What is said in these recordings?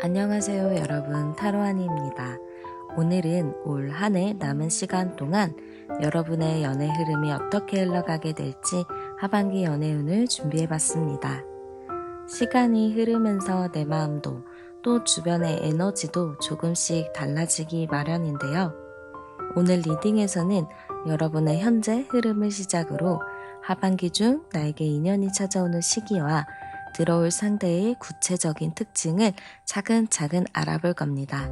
안녕하세요 여러분, 타로아니입니다. 오늘은 올 한 해 남은 시간 동안 여러분의 연애 흐름이 어떻게 흘러가게 될지 하반기 연애운을 준비해봤습니다. 시간이 흐르면서 내 마음도 또 주변의 에너지도 조금씩 달라지기 마련인데요. 오늘 리딩에서는 여러분의 현재 흐름을 시작으로 하반기 중 나에게 인연이 찾아오는 시기와 들어올 상대의 구체적인 특징을 차근차근 알아볼 겁니다.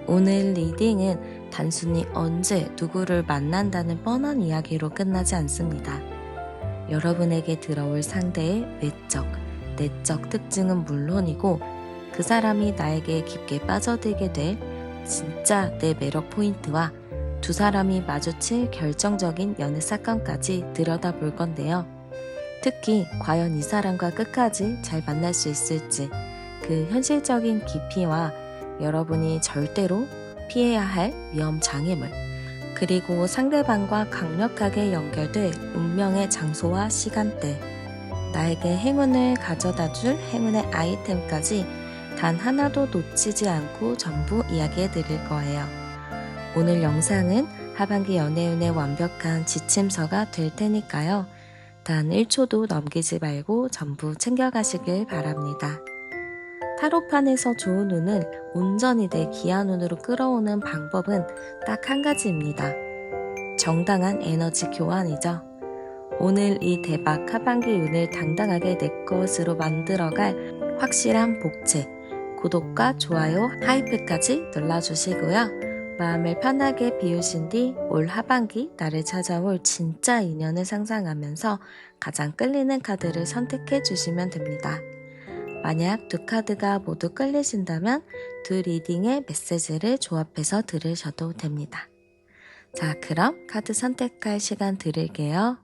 오늘 리딩은 단순히 언제 누구를 만난다는 뻔한 이야기로 끝나지 않습니다. 여러분에게 들어올 상대의 외적, 내적 특징은 물론이고 그 사람이 나에게 깊게 빠져들게 될 진짜 내 매력 포인트와 두 사람이 마주칠 결정적인 연애 사건까지 들여다볼 건데요. 특히 과연 이 사람과 끝까지 잘 만날 수 있을지 그 현실적인 깊이와 여러분이 절대로 피해야 할 위험 장애물, 그리고 상대방과 강력하게 연결될 운명의 장소와 시간대, 나에게 행운을 가져다 줄 행운의 아이템까지 단 하나도 놓치지 않고 전부 이야기해 드릴 거예요. 오늘 영상은 하반기 연애운의 완벽한 지침서가 될 테니까요. 단 1초도 넘기지 말고 전부 챙겨가시길 바랍니다. 타로판에서 좋은 운을 온전히 내 귀한 운으로 끌어오는 방법은 딱 한 가지입니다. 정당한 에너지 교환이죠. 오늘 이 대박 하반기 운을 당당하게 내 것으로 만들어갈 확실한 복채, 구독과 좋아요, 하이프까지 눌러주시고요. 마음을 편하게 비우신 뒤 올 하반기 나를 찾아올 진짜 인연을 상상하면서 가장 끌리는 카드를 선택해 주시면 됩니다. 만약 두 카드가 모두 끌리신다면 두 리딩의 메시지를 조합해서 들으셔도 됩니다. 자, 그럼 카드 선택할 시간 드릴게요.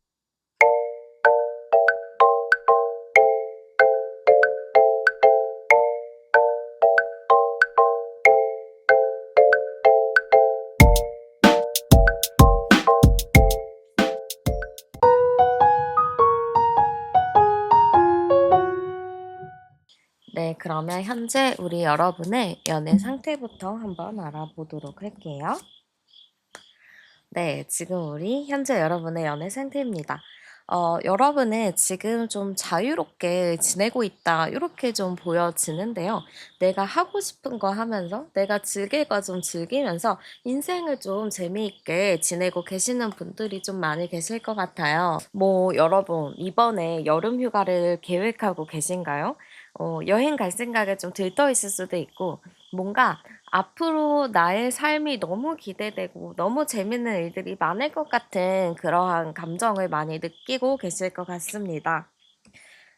네, 그러면 현재 우리 여러분의 연애 상태부터 한번 알아보도록 할게요. 네, 지금 우리 현재 여러분의 연애 상태입니다. 여러분은 지금 좀 자유롭게 지내고 있다, 이렇게 좀 보여지는데요. 내가 하고 싶은 거 하면서, 내가 즐길 거 좀 즐기면서 인생을 좀 재미있게 지내고 계시는 분들이 좀 많이 계실 것 같아요. 여러분, 이번에 여름 휴가를 계획하고 계신가요? 여행 갈 생각에 좀 들떠 있을 수도 있고, 뭔가 앞으로 나의 삶이 너무 기대되고 너무 재밌는 일들이 많을 것 같은 그러한 감정을 많이 느끼고 계실 것 같습니다.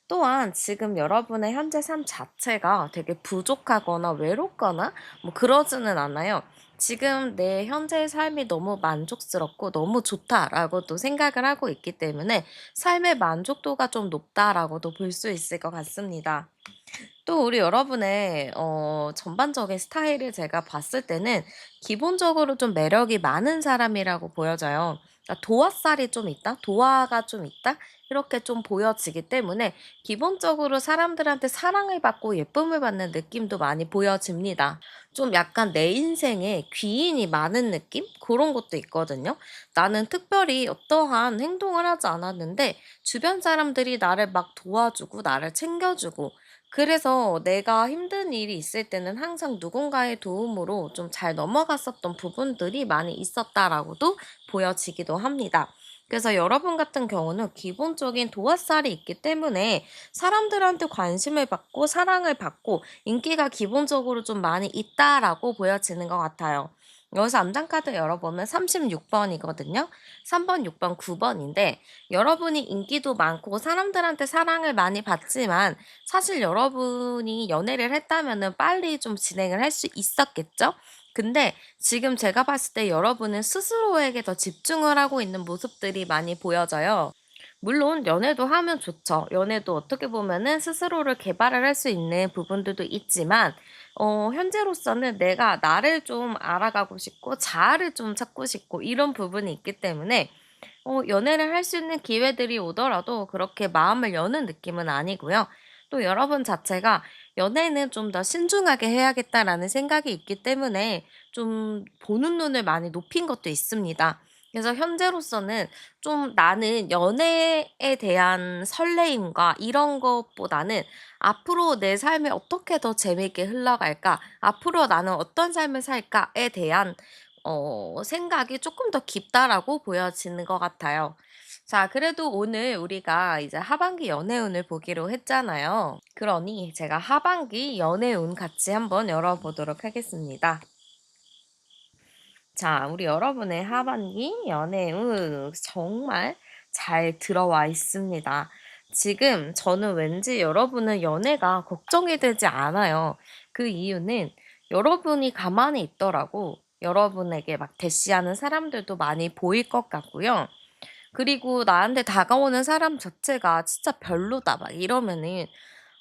또한 지금 여러분의 현재 삶 자체가 되게 부족하거나 외롭거나 그러지는 않아요. 지금 내 현재의 삶이 너무 만족스럽고 너무 좋다라고도 생각을 하고 있기 때문에 삶의 만족도가 좀 높다라고도 볼 수 있을 것 같습니다. 또 우리 여러분의 전반적인 스타일을 제가 봤을 때는 기본적으로 좀 매력이 많은 사람이라고 보여져요. 그러니까 도화살이 좀 있다? 도화가 좀 있다? 이렇게 좀 보여지기 때문에 기본적으로 사람들한테 사랑을 받고 예쁨을 받는 느낌도 많이 보여집니다. 좀 약간 내 인생에 귀인이 많은 느낌? 그런 것도 있거든요. 나는 특별히 어떠한 행동을 하지 않았는데 주변 사람들이 나를 막 도와주고 나를 챙겨주고, 그래서 내가 힘든 일이 있을 때는 항상 누군가의 도움으로 좀 잘 넘어갔었던 부분들이 많이 있었다라고도 보여지기도 합니다. 그래서 여러분 같은 경우는 기본적인 도화살이 있기 때문에 사람들한테 관심을 받고 사랑을 받고 인기가 기본적으로 좀 많이 있다라고 보여지는 것 같아요. 여기서 암장카드 열어보면 36번이거든요. 3번, 6번, 9번인데 여러분이 인기도 많고 사람들한테 사랑을 많이 받지만 사실 여러분이 연애를 했다면은 빨리 좀 진행을 할 수 있었겠죠? 근데 지금 제가 봤을 때 여러분은 스스로에게 더 집중을 하고 있는 모습들이 많이 보여져요. 물론 연애도 하면 좋죠. 연애도 어떻게 보면은 스스로를 개발을 할 수 있는 부분들도 있지만 현재로서는 내가 나를 좀 알아가고 싶고 자아를 좀 찾고 싶고 이런 부분이 있기 때문에 연애를 할 수 있는 기회들이 오더라도 그렇게 마음을 여는 느낌은 아니고요. 또 여러분 자체가 연애는 좀 더 신중하게 해야겠다라는 생각이 있기 때문에 좀 보는 눈을 많이 높인 것도 있습니다. 그래서 현재로서는 좀 나는 연애에 대한 설레임과 이런 것보다는 '앞으로 내 삶이 어떻게 더 재미있게 흘러갈까? 앞으로 나는 어떤 삶을 살까?'에 대한 생각이 조금 더 깊다라고 보여지는 것 같아요. 자, 그래도 오늘 우리가 이제 하반기 연애운을 보기로 했잖아요. 그러니 제가 하반기 연애운 같이 한번 열어보도록 하겠습니다. 자, 우리 여러분의 하반기 연애운 정말 잘 들어와 있습니다. 지금 저는 왠지 여러분은 연애가 걱정이 되지 않아요. 그 이유는 여러분이 가만히 있더라고 여러분에게 막 대시하는 사람들도 많이 보일 것 같고요. 그리고 나한테 다가오는 사람 자체가 진짜 별로다 막 이러면은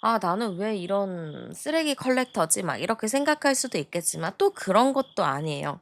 '아 나는 왜 이런 쓰레기 컬렉터지?' 막 이렇게 생각할 수도 있겠지만 또 그런 것도 아니에요.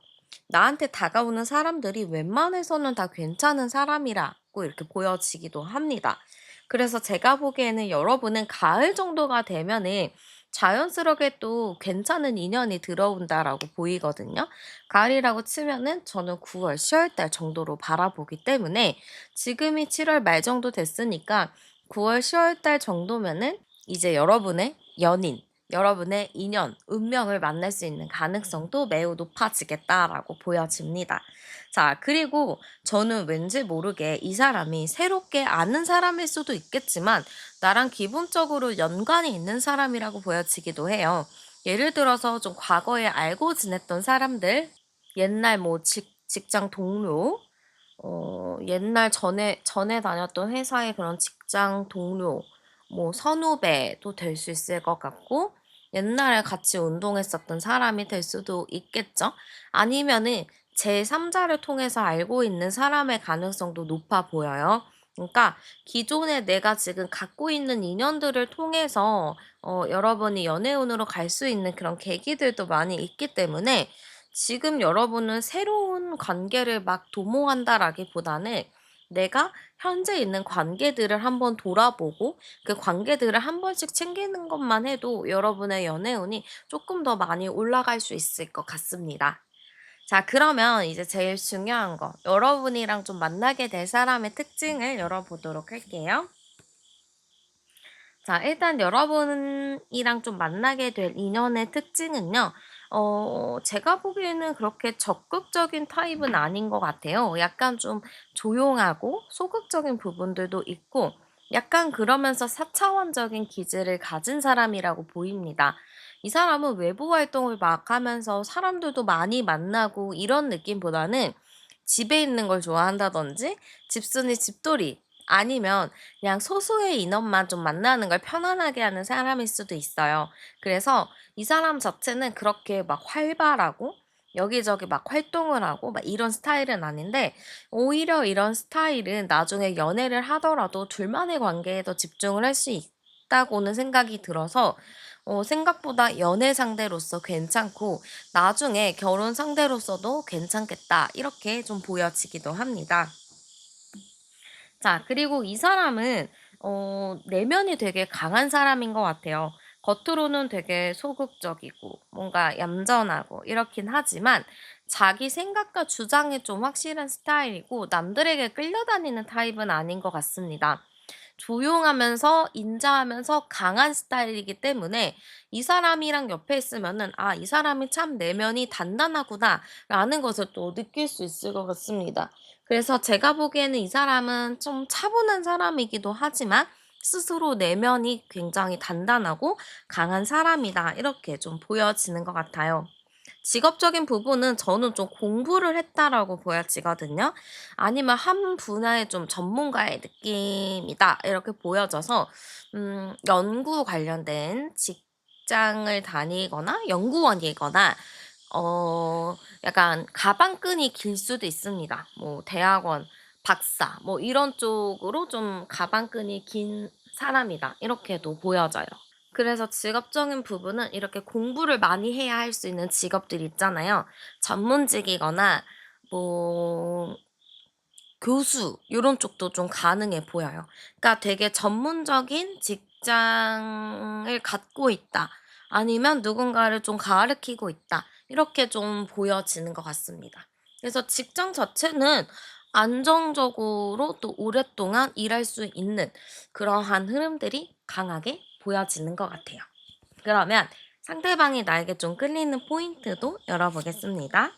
나한테 다가오는 사람들이 웬만해서는 다 괜찮은 사람이라고 이렇게 보여지기도 합니다. 그래서 제가 보기에는 여러분은 가을 정도가 되면은 자연스럽게 또 괜찮은 인연이 들어온다라고 보이거든요. 가을이라고 치면은 저는 9월, 10월 달 정도로 바라보기 때문에 지금이 7월 말 정도 됐으니까 9월, 10월 달 정도면은 이제 여러분의 연인, 여러분의 인연, 운명을 만날 수 있는 가능성도 매우 높아지겠다라고 보여집니다. 자, 그리고 저는 왠지 모르게 이 사람이 새롭게 아는 사람일 수도 있겠지만 나랑 기본적으로 연관이 있는 사람이라고 보여지기도 해요. 예를 들어서 좀 과거에 알고 지냈던 사람들, 옛날 뭐 직장 동료, 옛날 전에 다녔던 회사의 그런 직장 동료, 뭐 선후배도 될 수 있을 것 같고, 옛날에 같이 운동했었던 사람이 될 수도 있겠죠. 아니면은 제3자를 통해서 알고 있는 사람의 가능성도 높아 보여요. 그러니까 기존에 내가 지금 갖고 있는 인연들을 통해서 여러분이 연애운으로 갈 수 있는 그런 계기들도 많이 있기 때문에 지금 여러분은 새로운 관계를 막 도모한다라기보다는 내가 현재 있는 관계들을 한번 돌아보고 그 관계들을 한 번씩 챙기는 것만 해도 여러분의 연애운이 조금 더 많이 올라갈 수 있을 것 같습니다. 자, 그러면 이제 제일 중요한 거, 여러분이랑 좀 만나게 될 사람의 특징을 열어보도록 할게요. 자, 일단 여러분이랑 좀 만나게 될 인연의 특징은요. 제가 보기에는 그렇게 적극적인 타입은 아닌 것 같아요. 약간 좀 조용하고 소극적인 부분들도 있고, 약간 그러면서 사차원적인 기질을 가진 사람이라고 보입니다. 이 사람은 외부 활동을 막 하면서 사람들도 많이 만나고 이런 느낌보다는 집에 있는 걸 좋아한다든지, 집순이 집돌이, 아니면 그냥 소수의 인원만 좀 만나는 걸 편안하게 하는 사람일 수도 있어요. 그래서 이 사람 자체는 그렇게 막 활발하고 여기저기 막 활동을 하고 막 이런 스타일은 아닌데 오히려 이런 스타일은 나중에 연애를 하더라도 둘만의 관계에 더 집중을 할 수 있다고는 생각이 들어서 생각보다 연애 상대로서 괜찮고 나중에 결혼 상대로서도 괜찮겠다 이렇게 좀 보여지기도 합니다. 자, 그리고 이 사람은 내면이 되게 강한 사람인 것 같아요. 겉으로는 되게 소극적이고 뭔가 얌전하고 이렇긴 하지만 자기 생각과 주장이 좀 확실한 스타일이고 남들에게 끌려다니는 타입은 아닌 것 같습니다. 조용하면서 인자하면서 강한 스타일이기 때문에 이 사람이랑 옆에 있으면은 '아 이 사람이 참 내면이 단단하구나.'라는 것을 또 느낄 수 있을 것 같습니다. 그래서 제가 보기에는 이 사람은 좀 차분한 사람이기도 하지만 스스로 내면이 굉장히 단단하고 강한 사람이다. 이렇게 좀 보여지는 것 같아요. 직업적인 부분은 저는 좀 공부를 했다라고 보여지거든요. 아니면 한 분야의 좀 전문가의 느낌이다. 이렇게 보여져서 연구 관련된 직장을 다니거나 연구원이거나 약간 가방끈이 길 수도 있습니다. 뭐 대학원, 박사 뭐 이런 쪽으로 좀 가방끈이 긴 사람이다. 이렇게도 보여져요. 그래서 직업적인 부분은 이렇게 공부를 많이 해야 할 수 있는 직업들 있잖아요. 전문직이거나 뭐 교수 요런 쪽도 좀 가능해 보여요. 그러니까 되게 전문적인 직장을 갖고 있다. 아니면 누군가를 좀 가리키고 있다. 이렇게 좀 보여지는 것 같습니다. 그래서 직장 자체는 안정적으로 또 오랫동안 일할 수 있는 그러한 흐름들이 강하게 보여지는 것 같아요. 그러면 상대방이 나에게 좀 끌리는 포인트도 열어보겠습니다.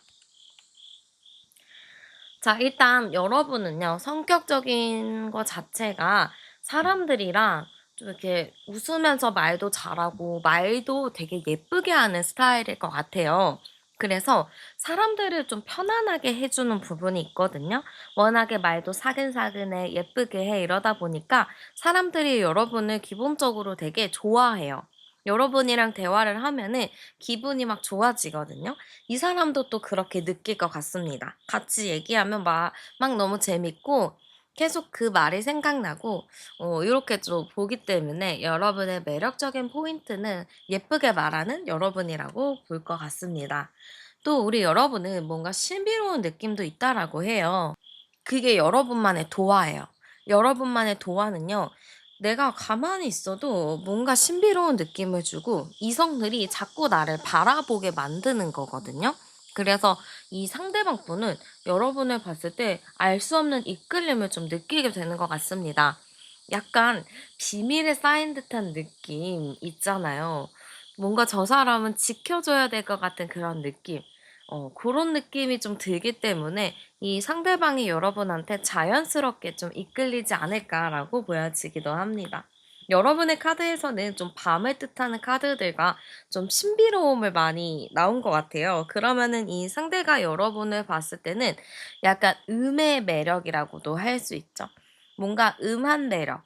자, 일단 여러분은요, 성격적인 것 자체가 사람들이랑 좀 이렇게 웃으면서 말도 잘하고 말도 되게 예쁘게 하는 스타일일 것 같아요. 그래서 사람들을 좀 편안하게 해주는 부분이 있거든요. 워낙에 말도 사근사근해, 예쁘게 해, 이러다 보니까 사람들이 여러분을 기본적으로 되게 좋아해요. 여러분이랑 대화를 하면은 기분이 막 좋아지거든요. 이 사람도 또 그렇게 느낄 것 같습니다. 같이 얘기하면 막 너무 재밌고 계속 그 말이 생각나고 요렇게 좀 보기 때문에 여러분의 매력적인 포인트는 예쁘게 말하는 여러분이라고 볼 것 같습니다. 또 우리 여러분은 뭔가 신비로운 느낌도 있다라고 해요. 그게 여러분만의 도화예요. 여러분만의 도화는요. 내가 가만히 있어도 뭔가 신비로운 느낌을 주고 이성들이 자꾸 나를 바라보게 만드는 거거든요. 그래서 이 상대방 분은 여러분을 봤을 때 알 수 없는 이끌림을 좀 느끼게 되는 것 같습니다. 약간 비밀에 쌓인 듯한 느낌 있잖아요. 뭔가 저 사람은 지켜줘야 될 것 같은 그런 느낌. 그런 느낌이 좀 들기 때문에 이 상대방이 여러분한테 자연스럽게 좀 이끌리지 않을까라고 보여지기도 합니다. 여러분의 카드에서는 좀 밤을 뜻하는 카드들과 좀 신비로움을 많이 나온 것 같아요. 그러면은 이 상대가 여러분을 봤을 때는 약간 음의 매력이라고도 할 수 있죠. 뭔가 음한 매력.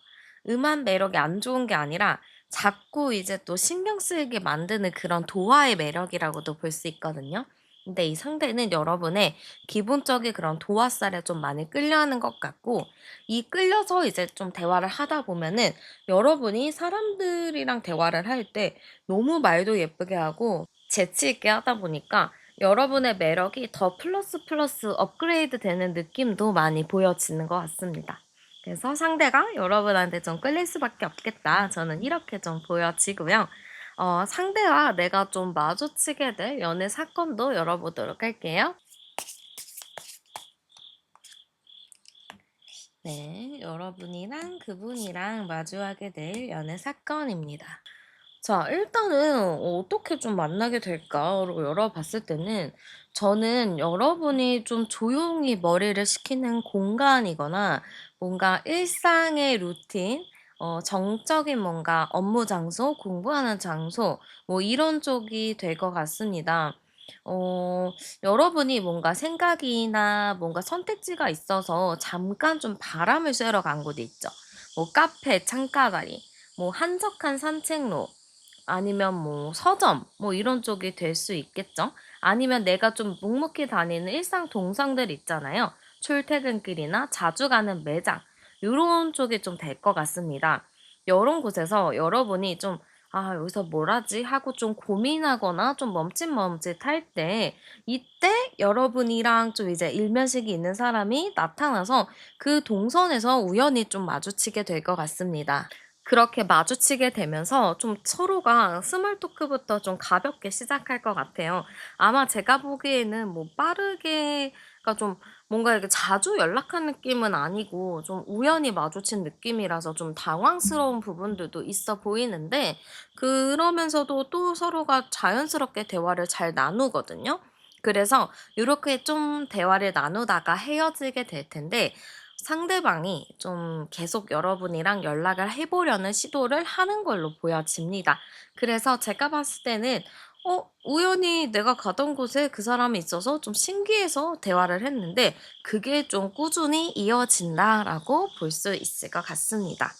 음한 매력이 안 좋은 게 아니라 자꾸 이제 또 신경 쓰이게 만드는 그런 도화의 매력이라고도 볼 수 있거든요. 근데 이 상대는 여러분의 기본적인 그런 도화살에 좀 많이 끌려하는 것 같고, 이 끌려서 이제 좀 대화를 하다 보면은 여러분이 사람들이랑 대화를 할 때 너무 말도 예쁘게 하고 재치 있게 하다 보니까 여러분의 매력이 더 플러스 플러스 업그레이드 되는 느낌도 많이 보여지는 것 같습니다. 그래서 상대가 여러분한테 좀 끌릴 수밖에 없겠다. 저는 이렇게 좀 보여지고요. 상대와 내가 좀 마주치게 될 연애 사건도 열어보도록 할게요. 네, 여러분이랑 그분이랑 마주하게 될 연애 사건입니다. 자, 일단은 어떻게 좀 만나게 될까로 열어봤을 때는 저는 여러분이 좀 조용히 머리를 식히는 공간이거나 뭔가 일상의 루틴, 정적인 뭔가 업무 장소, 공부하는 장소, 뭐 이런 쪽이 될 것 같습니다. 어, 여러분이 뭔가 생각이나 뭔가 선택지가 있어서 잠깐 좀 바람을 쐬러 간 곳이 있죠. 뭐 카페, 창가다리, 뭐 한적한 산책로, 아니면 뭐 서점 뭐 이런 쪽이 될 수 있겠죠. 아니면 내가 좀 묵묵히 다니는 일상 동상들 있잖아요. 출퇴근길이나 자주 가는 매장 요런 쪽이 좀 될 것 같습니다. 요런 곳에서 여러분이 좀 '아 여기서 뭘 하지?' 하고 좀 고민하거나 좀 멈칫멈칫할 때 이때 여러분이랑 좀 이제 일면식이 있는 사람이 나타나서 그 동선에서 우연히 좀 마주치게 될 것 같습니다. 그렇게 마주치게 되면서 좀 서로가 스몰 토크부터 좀 가볍게 시작할 것 같아요. 아마 제가 보기에는 뭐 빠르게 그러니까 좀 뭔가 이렇게 자주 연락한 느낌은 아니고 좀 우연히 마주친 느낌이라서 좀 당황스러운 부분들도 있어 보이는데 그러면서도 또 서로가 자연스럽게 대화를 잘 나누거든요. 그래서 요렇게 좀 대화를 나누다가 헤어지게 될 텐데 상대방이 좀 계속 여러분이랑 연락을 해 보려는 시도를 하는 걸로 보여집니다. 그래서 제가 봤을 때는 우연히 내가 가던 곳에 그 사람이 있어서 좀 신기해서 대화를 했는데 그게 좀 꾸준히 이어진다라고 볼 수 있을 것 같습니다.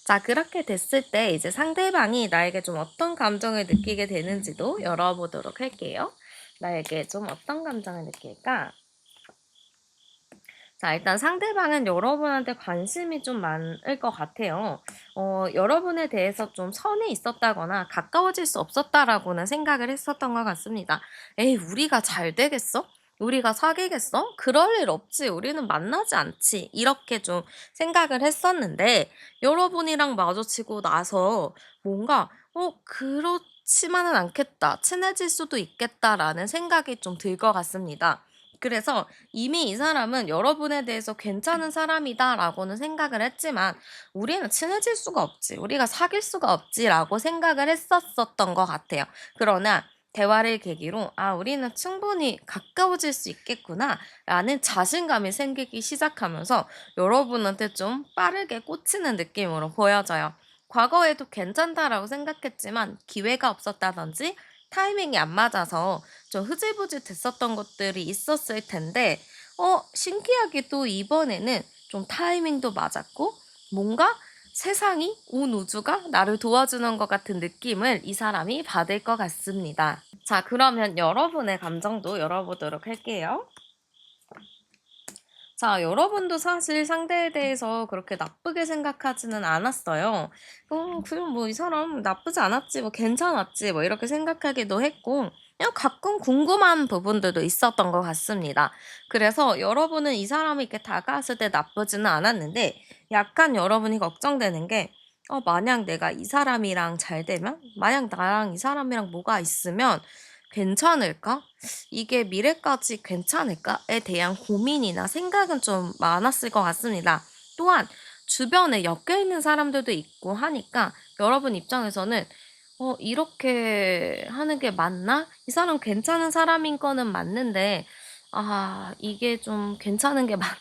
자, 그렇게 됐을 때 이제 상대방이 나에게 좀 어떤 감정을 느끼게 되는지도 열어보도록 할게요. 나에게 좀 어떤 감정을 느낄까? 자, 일단 상대방은 여러분한테 관심이 좀 많을 것 같아요. 여러분에 대해서 좀 선이 있었다거나 가까워질 수 없었다라고는 생각을 했었던 것 같습니다. 에이, 우리가 잘 되겠어? 우리가 사귀겠어? 그럴 일 없지. 우리는 만나지 않지. 이렇게 좀 생각을 했었는데, 여러분이랑 마주치고 나서 뭔가, 그렇지 좋지만은 않겠다. 친해질 수도 있겠다라는 생각이 좀 들 것 같습니다. 그래서 이미 이 사람은 여러분에 대해서 괜찮은 사람이다라고는 생각을 했지만 우리는 친해질 수가 없지. 우리가 사귈 수가 없지라고 생각을 했었었던 것 같아요. 그러나 대화를 계기로 우리는 충분히 가까워질 수 있겠구나라는 자신감이 생기기 시작하면서 여러분한테 좀 빠르게 꽂히는 느낌으로 보여져요. 과거에도 괜찮다라고 생각했지만 기회가 없었다든지 타이밍이 안 맞아서 좀 흐지부지 됐었던 것들이 있었을 텐데, 신기하게도 이번에는 좀 타이밍도 맞았고, 뭔가 세상이, 온 우주가 나를 도와주는 것 같은 느낌을 이 사람이 받을 것 같습니다. 자, 그러면 여러분의 감정도 열어보도록 할게요. 자, 여러분도 사실 상대에 대해서 그렇게 나쁘게 생각하지는 않았어요. 그냥 뭐 이 사람 나쁘지 않았지, 뭐 괜찮았지, 뭐 이렇게 생각하기도 했고, 그냥 가끔 궁금한 부분들도 있었던 것 같습니다. 그래서 여러분은 이 사람이 이렇게 다가왔을 때 나쁘지는 않았는데, 약간 여러분이 걱정되는 게, 만약 내가 이 사람이랑 잘 되면? 만약 나랑 이 사람이랑 뭐가 있으면 괜찮을까? 이게 미래까지 괜찮을까?에 대한 고민이나 생각은 좀 많았을 것 같습니다. 또한 주변에 엮여 있는 사람들도 있고 하니까 여러분 입장에서는 이렇게 하는 게 맞나? 이 사람 괜찮은 사람인 거는 맞는데, 이게 좀 괜찮은 게 맞나?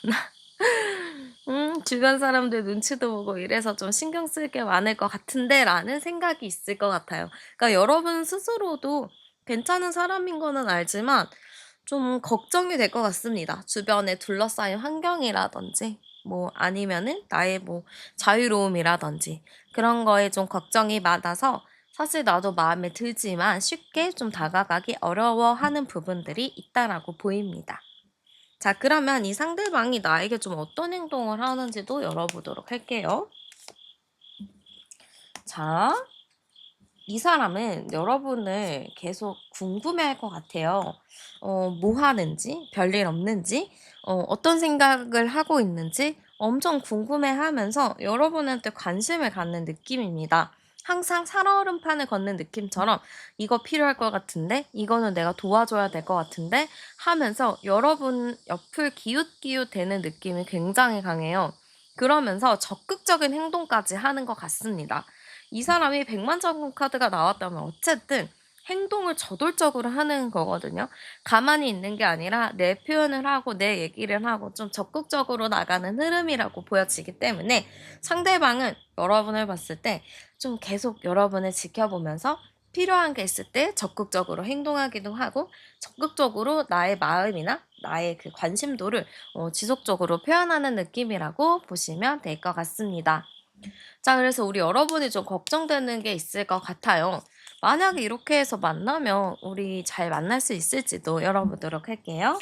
주변 사람들 눈치도 보고 이래서 좀 신경 쓸 게 많을 것 같은데 라는 생각이 있을 것 같아요. 그러니까 여러분 스스로도 괜찮은 사람인 거는 알지만 좀 걱정이 될 것 같습니다. 주변에 둘러싸인 환경이라든지 뭐 아니면은 나의 뭐 자유로움이라든지 그런 거에 좀 걱정이 많아서 사실 나도 마음에 들지만 쉽게 좀 다가가기 어려워하는 부분들이 있다라고 보입니다. 자, 그러면 이 상대방이 나에게 좀 어떤 행동을 하는지도 열어보도록 할게요. 자, 이 사람은 여러분을 계속 궁금해할 것 같아요. 뭐 하는지, 별일 없는지, 어떤 생각을 하고 있는지 엄청 궁금해하면서 여러분한테 관심을 갖는 느낌입니다. 항상 살얼음판을 걷는 느낌처럼 이거 필요할 것 같은데, 이거는 내가 도와줘야 될 것 같은데 하면서 여러분 옆을 기웃기웃 대는 느낌이 굉장히 강해요. 그러면서 적극적인 행동까지 하는 것 같습니다. 이 사람이 백만장군 카드가 나왔다면 어쨌든 행동을 저돌적으로 하는 거거든요. 가만히 있는 게 아니라 내 표현을 하고 내 얘기를 하고 좀 적극적으로 나가는 흐름이라고 보여지기 때문에 상대방은 여러분을 봤을 때 좀 계속 여러분을 지켜보면서 필요한 게 있을 때 적극적으로 행동하기도 하고 적극적으로 나의 마음이나 나의 그 관심도를 지속적으로 표현하는 느낌이라고 보시면 될 것 같습니다. 자, 그래서 우리 여러분이 좀 걱정되는 게 있을 것 같아요. 만약에 이렇게 해서 만나면 우리 잘 만날 수 있을지도 열어보도록 할게요.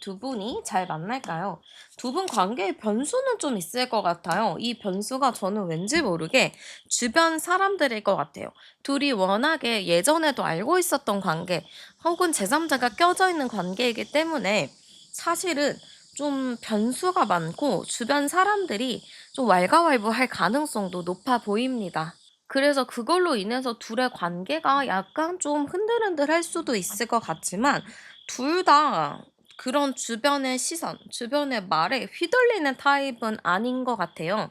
두 분이 잘 만날까요? 두 분 관계에 변수는 좀 있을 것 같아요. 이 변수가 저는 왠지 모르게 주변 사람들일 것 같아요. 둘이 워낙에 예전에도 알고 있었던 관계, 혹은 제3자가 껴져 있는 관계이기 때문에 사실은 좀 변수가 많고 주변 사람들이 좀 왈가왈부할 가능성도 높아 보입니다. 그래서 그걸로 인해서 둘의 관계가 약간 좀 흔들흔들할 수도 있을 것 같지만 둘 다 그런 주변의 시선, 주변의 말에 휘둘리는 타입은 아닌 것 같아요.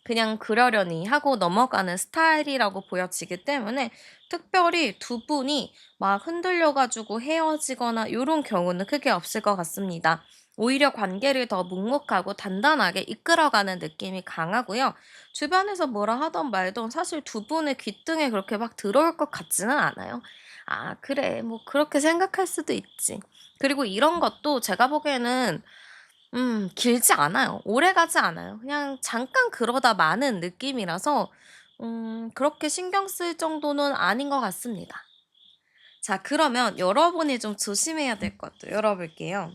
그냥 그러려니 하고 넘어가는 스타일이라고 보여지기 때문에 특별히 두 분이 막 흔들려가지고 헤어지거나 이런 경우는 크게 없을 것 같습니다. 오히려 관계를 더 묵묵하고 단단하게 이끌어가는 느낌이 강하고요. 주변에서 뭐라 하던 말던 사실 두 분의 귓등에 그렇게 막 들어올 것 같지는 않아요. 그래. 뭐 그렇게 생각할 수도 있지. 그리고 이런 것도 제가 보기에는 길지 않아요. 오래가지 않아요. 그냥 잠깐 그러다 마는 느낌이라서 그렇게 신경 쓸 정도는 아닌 것 같습니다. 자, 그러면 여러분이 좀 조심해야 될 것도 열어볼게요.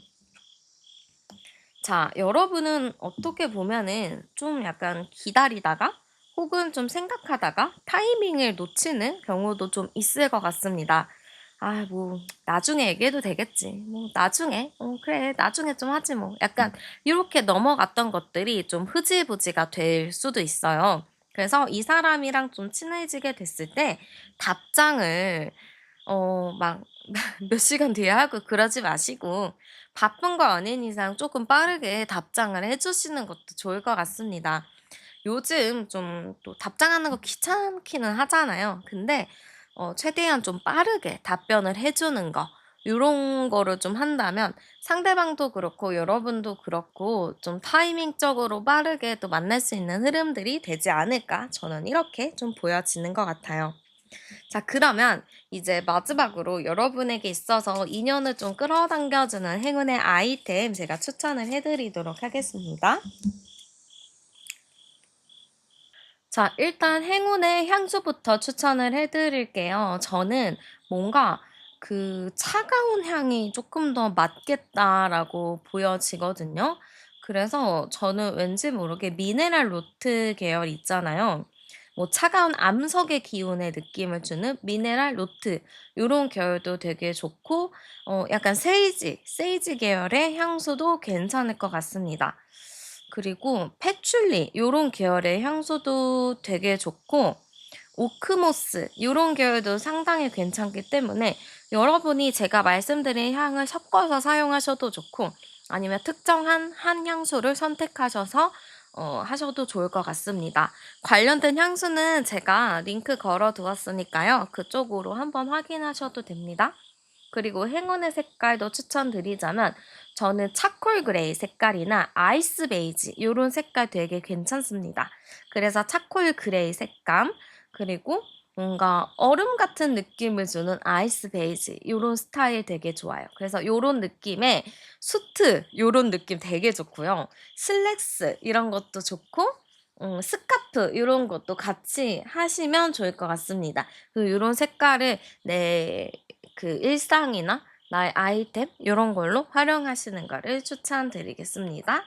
자, 여러분은 어떻게 보면은 좀 약간 기다리다가 혹은 좀 생각하다가 타이밍을 놓치는 경우도 좀 있을 것 같습니다. 뭐, 나중에 얘기해도 되겠지. 뭐, 나중에, 그래, 나중에 좀 하지 뭐. 약간, 이렇게 넘어갔던 것들이 좀 흐지부지가 될 수도 있어요. 그래서 이 사람이랑 좀 친해지게 됐을 때 답장을 막 몇 시간 뒤에 하고 그러지 마시고 바쁜 거 아닌 이상 조금 빠르게 답장을 해 주시는 것도 좋을 것 같습니다. 요즘 좀 또 답장하는 거 귀찮기는 하잖아요. 근데 최대한 좀 빠르게 답변을 해 주는 거 요런 거를 좀 한다면 상대방도 그렇고 여러분도 그렇고 좀 타이밍적으로 빠르게 또 만날 수 있는 흐름들이 되지 않을까 저는 이렇게 좀 보여지는 것 같아요. 자, 그러면 이제 마지막으로 여러분에게 있어서 인연을 좀 끌어당겨 주는 행운의 아이템 제가 추천을 해 드리도록 하겠습니다. 자, 일단 행운의 향수부터 추천을 해 드릴게요. 저는 뭔가 그 '차가운 향이 조금 더 맞겠다.'라고 보여지거든요. 그래서 저는 왠지 모르게 미네랄 노트 계열 있잖아요. 뭐 차가운 암석의 기운의 느낌을 주는 미네랄 노트 요런 계열도 되게 좋고 약간 세이지 계열의 향수도 괜찮을 것 같습니다. 그리고 패출리 요런 계열의 향수도 되게 좋고 오크모스 요런 계열도 상당히 괜찮기 때문에 여러분이 제가 말씀드린 향을 섞어서 사용하셔도 좋고 아니면 특정한 한 향수를 선택하셔서 하셔도 좋을 것 같습니다. 관련된 향수는 제가 링크 걸어 두었으니까요. 그쪽으로 한번 확인하셔도 됩니다. 그리고 행운의 색깔도 추천드리자면 저는 차콜 그레이 색깔이나 아이스 베이지 요런 색깔 되게 괜찮습니다. 그래서 차콜 그레이 색감 그리고 뭔가 얼음 같은 느낌을 주는 아이스 베이지 요런 스타일 되게 좋아요. 그래서 요런 느낌의 수트 요런 느낌 되게 좋고요. 슬랙스 이런 것도 좋고 스카프 요런 것도 같이 하시면 좋을 것 같습니다. 그 요런 색깔을 내 그 일상이나 나의 아이템 요런 걸로 활용하시는 거를 추천드리겠습니다.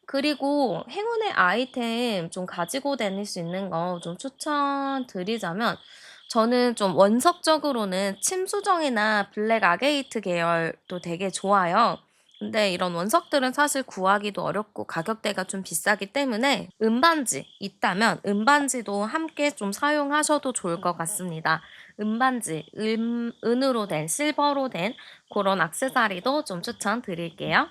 그리고 행운의 아이템 좀 가지고 다닐 수 있는 거 좀 추천드리자면 저는 좀 원석적으로는 침수정이나 블랙 아게이트 계열도 되게 좋아요. 근데 이런 원석들은 사실 구하기도 어렵고 가격대가 좀 비싸기 때문에 은반지 있다면 은반지도 함께 좀 사용하셔도 좋을 것 같습니다. 은반지, 은으로 된, 실버로 된 그런 액세서리도 좀 추천드릴게요.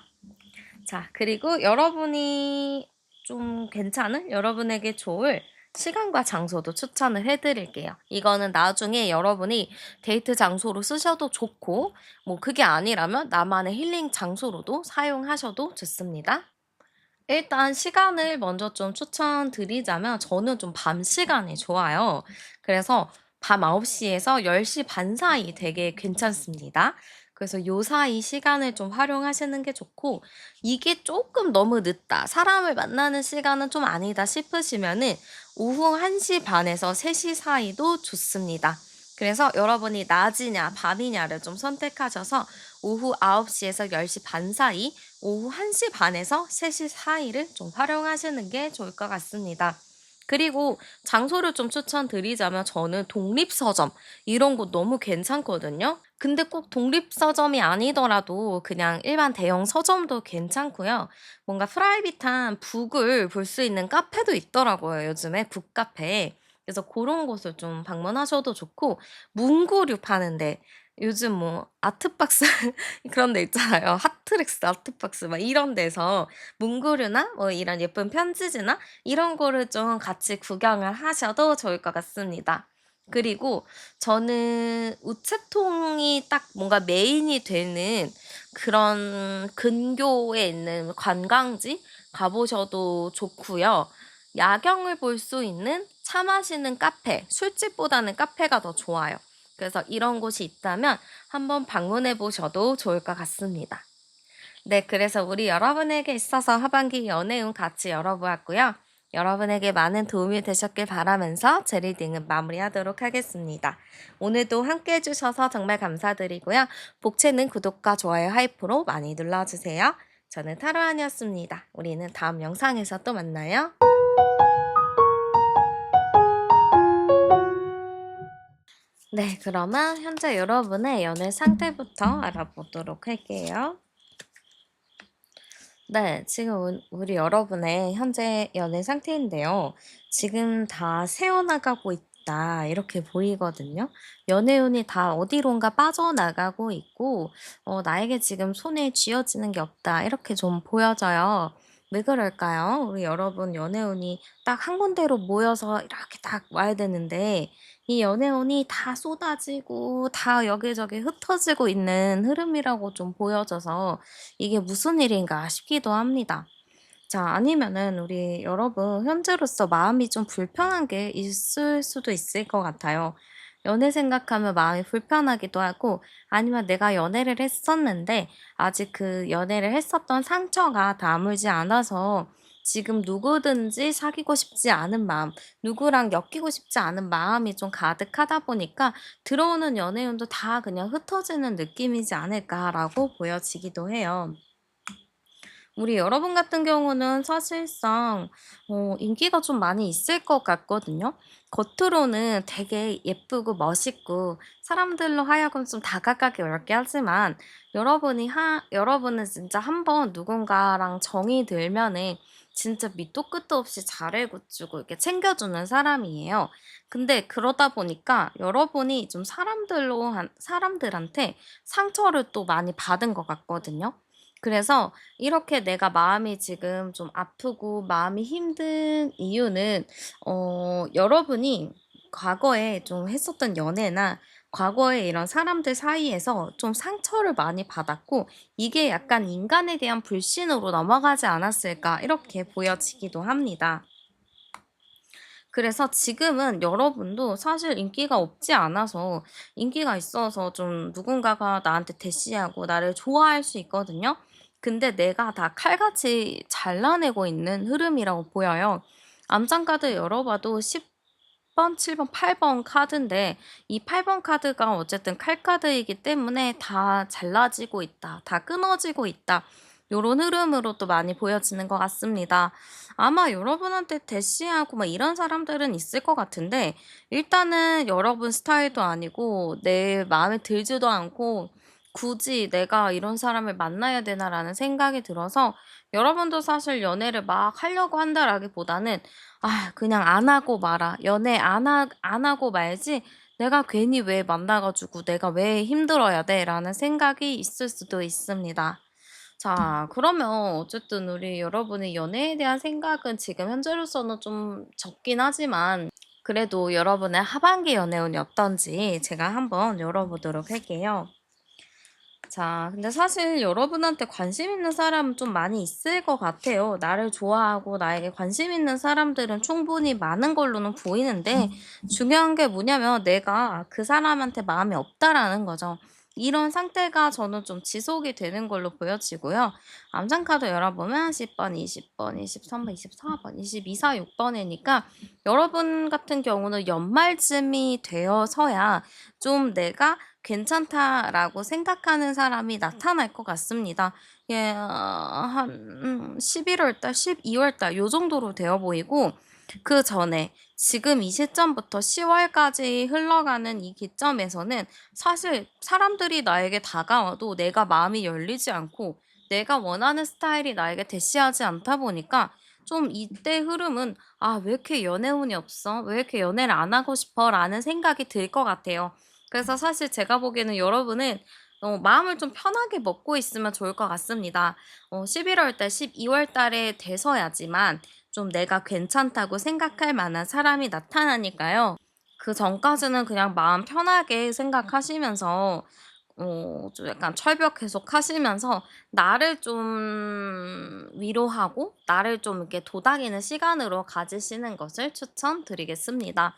자, 그리고 여러분이 좀 괜찮은 여러분에게 좋을 시간과 장소도 추천을 해 드릴게요. 이거는 나중에 여러분이 데이트 장소로 쓰셔도 좋고 뭐 그게 아니라면 나만의 힐링 장소로도 사용하셔도 좋습니다. 일단 시간을 먼저 좀 추천드리자면 저는 좀 밤 시간이 좋아요. 그래서 밤 9시 에서 10시 반 사이 되게 괜찮습니다. 그래서 요 사이 시간을 좀 활용하시는 게 좋고 이게 조금 너무 늦다. 사람을 만나는 시간은 좀 아니다 싶으시면은 오후 1시 반에서 3시 사이도 좋습니다. 그래서 여러분이 낮이냐 밤이냐를 좀 선택하셔서 오후 9시에서 10시 반 사이 오후 1시 반에서 3시 사이를 좀 활용하시는 게 좋을 것 같습니다. 그리고 장소를 좀 추천드리자면 저는 독립서점 이런 곳 너무 괜찮거든요. 근데 꼭 독립서점이 아니더라도 그냥 일반 대형 서점도 괜찮고요. 뭔가 프라이빗한 북을 볼 수 있는 카페도 있더라고요. 요즘에 북카페. 그래서 그런 곳을 좀 방문하셔도 좋고 문구류 파는데 요즘 뭐 아트박스 그런 데 있잖아요. 핫트렉스, 아트박스 막 이런 데서 문구류나 뭐 이런 예쁜 편지지나 이런 거를 좀 같이 구경을 하셔도 좋을 것 같습니다. 그리고 저는 우체통이 딱 뭔가 메인이 되는 그런 근교에 있는 관광지 가 보셔도 좋고요. 야경을 볼 수 있는 차 마시는 카페, 술집보다는 카페가 더 좋아요. 그래서 이런 곳이 있다면 한번 방문해 보셔도 좋을 것 같습니다. 네, 그래서 우리 여러분에게 있어서 하반기 연애운 같이 열어보았고요. 여러분에게 많은 도움이 되셨길 바라면서 제 리딩은 마무리하도록 하겠습니다. 오늘도 함께 해주셔서 정말 감사드리고요. 복채는 구독과 좋아요, 하이프로 많이 눌러주세요. 저는 타로안이었습니다. 우리는 다음 영상에서 또 만나요. 네, 그러면 현재 여러분의 연애 상태부터 알아보도록 할게요. 네. 지금 우리 여러분의 현재 연애 상태인데요. 지금 다 새어나가고 있다 이렇게 보이거든요. 연애운이 다 어디론가 빠져나가고 있고 나에게 지금 손에 쥐어지는 게 없다 이렇게 좀 보여져요. 왜 그럴까요? 우리 여러분 연애운이 딱 한 군데로 모여서 이렇게 딱 와야 되는데 이 연애운이 다 쏟아지고 다 여기저기 흩어지고 있는 흐름이라고 좀 보여져서 이게 무슨 일인가 싶기도 합니다. 자, 아니면은 우리 여러분 현재로서 마음이 좀 불편한 게 있을 수도 있을 것 같아요. 연애 생각하면 마음이 불편하기도 하고 아니면 내가 연애를 했었는데 아직 그 연애를 했었던 상처가 다 아물지 않아서 지금 누구든지 사귀고 싶지 않은 마음, 누구랑 엮이고 싶지 않은 마음이 좀 가득하다 보니까 들어오는 연애운도 다 그냥 흩어지는 느낌이지 않을까라고 보여지기도 해요. 우리 여러분 같은 경우는 사실상 인기가 좀 많이 있을 것 같거든요. 겉으로는 되게 예쁘고 멋있고 사람들로 하여금 좀 다가가기 어렵게 하지만 여러분은 진짜 한번 누군가랑 정이 들면은 진짜 밑도 끝도 없이 잘해 주고 이렇게 챙겨주는 사람이에요. 근데 그러다 보니까 여러분이 좀 사람들한테 상처를 또 많이 받은 것 같거든요. 그래서 이렇게 내가 마음이 지금 좀 아프고 마음이 힘든 이유는 여러분이 과거에 좀 했었던 연애나 과거에 이런 사람들 사이에서 좀 상처를 많이 받았고 이게 약간 '인간에 대한 불신으로 넘어가지 않았을까.' 이렇게 보여지기도 합니다. 그래서 지금은 여러분도 사실 인기가 없지 않아서 인기가 있어서 좀 누군가가 나한테 대시하고 나를 좋아할 수 있거든요. 근데 내가 다 칼같이 잘라내고 있는 흐름이라고 보여요. 암장 카드 열어봐도 10 번, 7 번, 8번 카드인데 이 8번 카드가 어쨌든 칼카드이기 때문에 다 잘라지고 있다. 다 끊어지고 있다. 요런 흐름으로 또 많이 보여지는 것 같습니다. 아마 여러분한테 대시하고 막 이런 사람들은 있을 것 같은데 일단은 여러분 스타일도 아니고 내 마음에 들지도 않고 '굳이 내가 이런 사람을 만나야 되나.'라는 생각이 들어서 여러분도 사실 연애를 막 하려고 한다라기보다는 '아 그냥 안 하고 말아. 연애 안 하고 말지 내가 괜히 왜 만나 가지고 내가 왜 힘들어야 돼.'라는 생각이 있을 수도 있습니다. 자, 그러면 어쨌든 우리 여러분의 연애에 대한 생각은 지금 현재로서는 좀 적긴 하지만 그래도 여러분의 하반기 연애운이 어떤지 제가 한번 열어보도록 할게요. 자, 근데 사실 여러분한테 관심 있는 사람은 좀 많이 있을 것 같아요. 나를 좋아하고 나에게 관심 있는 사람들은 충분히 많은 걸로는 보이는데 중요한 게 뭐냐면 내가 그 사람한테 마음이 없다라는 거죠. 이런 상태가 저는 좀 지속이 되는 걸로 보여지고요. 암장카드 열어보면 10번, 20번, 23번, 24번, 22, 4, 6번이니까 여러분 같은 경우는 연말쯤이 되어서야 좀 내가 괜찮다라고 생각하는 사람이 나타날 것 같습니다. 예, 한 11월 달, 12월 달 요 정도로 되어 보이고 그전에 지금 이 시점부터 10월까지 흘러가는 이 기점에서는 사실 사람들이 나에게 다가와도 내가 마음이 열리지 않고 내가 원하는 스타일이 나에게 대시하지 않다 보니까 좀 이때 흐름은 '아 왜 이렇게 연애운이 없어? 왜 이렇게 연애를 안 하고 싶어?'라는 생각이 들 것 같아요. 그래서 사실 제가 보기에는 여러분은 마음을 좀 편하게 먹고 있으면 좋을 것 같습니다. 11월 달, 12월 달에 돼서야지만 좀 내가 괜찮다고 생각할 만한 사람이 나타나니까요. 그전까지는 그냥 마음 편하게 생각하시면서 좀 약간 철벽 계속하시면서 나를 좀 위로하고 나를 좀 이렇게 도닥이는 시간으로 가지시는 것을 추천드리겠습니다.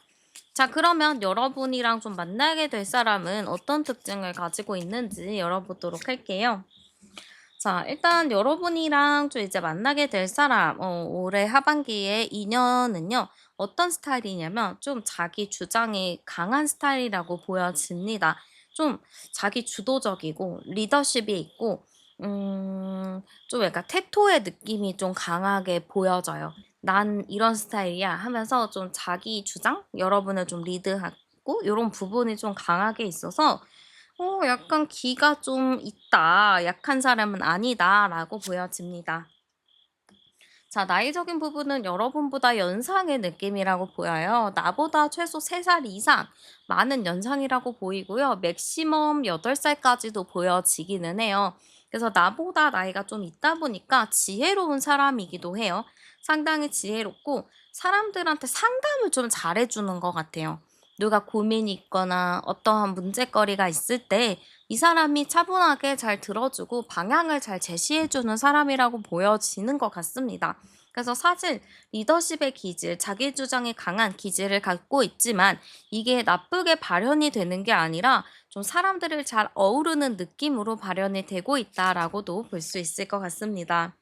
자, 그러면 여러분이랑 좀 만나게 될 사람은 어떤 특징을 가지고 있는지 열어보도록 할게요. 자, 일단 여러분이랑 좀 이제 만나게 될 사람, 올해 하반기에 인연은요, 어떤 스타일이냐면, 좀 자기 주장이 강한 스타일이라고 보여집니다. 좀 자기 주도적이고, 리더십이 있고, 좀 약간 테토의 느낌이 좀 강하게 보여져요. 난 이런 스타일이야 하면서 좀 자기 주장? 여러분을 좀 리드하고, 이런 부분이 좀 강하게 있어서, 약간 기가 좀 있다. 약한 사람은 아니다.'라고 보여집니다. 자, 나이적인 부분은 여러분보다 연상의 느낌이라고 보여요. 나보다 최소 3살 이상 많은 연상이라고 보이고요. 맥시멈 8살까지도 보여지기는 해요. 그래서 나보다 나이가 좀 있다 보니까 지혜로운 사람이기도 해요. 상당히 지혜롭고 사람들한테 상담을 좀 잘해주는 것 같아요. 누가 고민이 있거나 어떠한 문제거리가 있을 때 이 사람이 차분하게 잘 들어주고 방향을 잘 제시해주는 사람이라고 보여지는 것 같습니다. 그래서 사실 리더십의 기질, 자기 주장이 강한 기질을 갖고 있지만 이게 나쁘게 발현이 되는 게 아니라 좀 사람들을 잘 어우르는 느낌으로 발현이 되고 있다라고도 볼 수 있을 것 같습니다.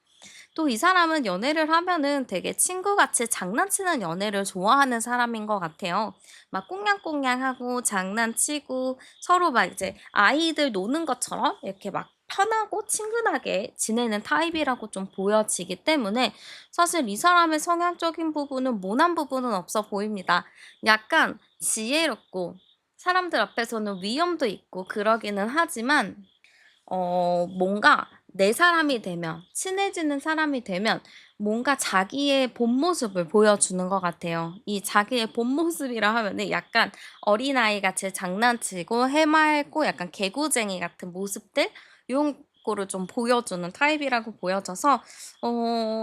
또 이 사람은 연애를 하면은 되게 친구같이 장난치는 연애를 좋아하는 사람인 것 같아요. 막 꽁냥꽁냥하고 장난치고 서로 막 이제 아이들 노는 것처럼 이렇게 막 편하고 친근하게 지내는 타입이라고 좀 보여지기 때문에 사실 이 사람의 성향적인 부분은 모난 부분은 없어 보입니다. 약간 지혜롭고 사람들 앞에서는 위엄도 있고 그러기는 하지만 뭔가 내 사람이 되면, 친해지는 사람이 되면 뭔가 자기의 본 모습을 보여주는 것 같아요. 이 자기의 본 모습이라 하면은 약간 어린아이 같이 장난치고 해맑고 약간 개구쟁이 같은 모습들? 요런 거를 좀 보여주는 타입이라고 보여져서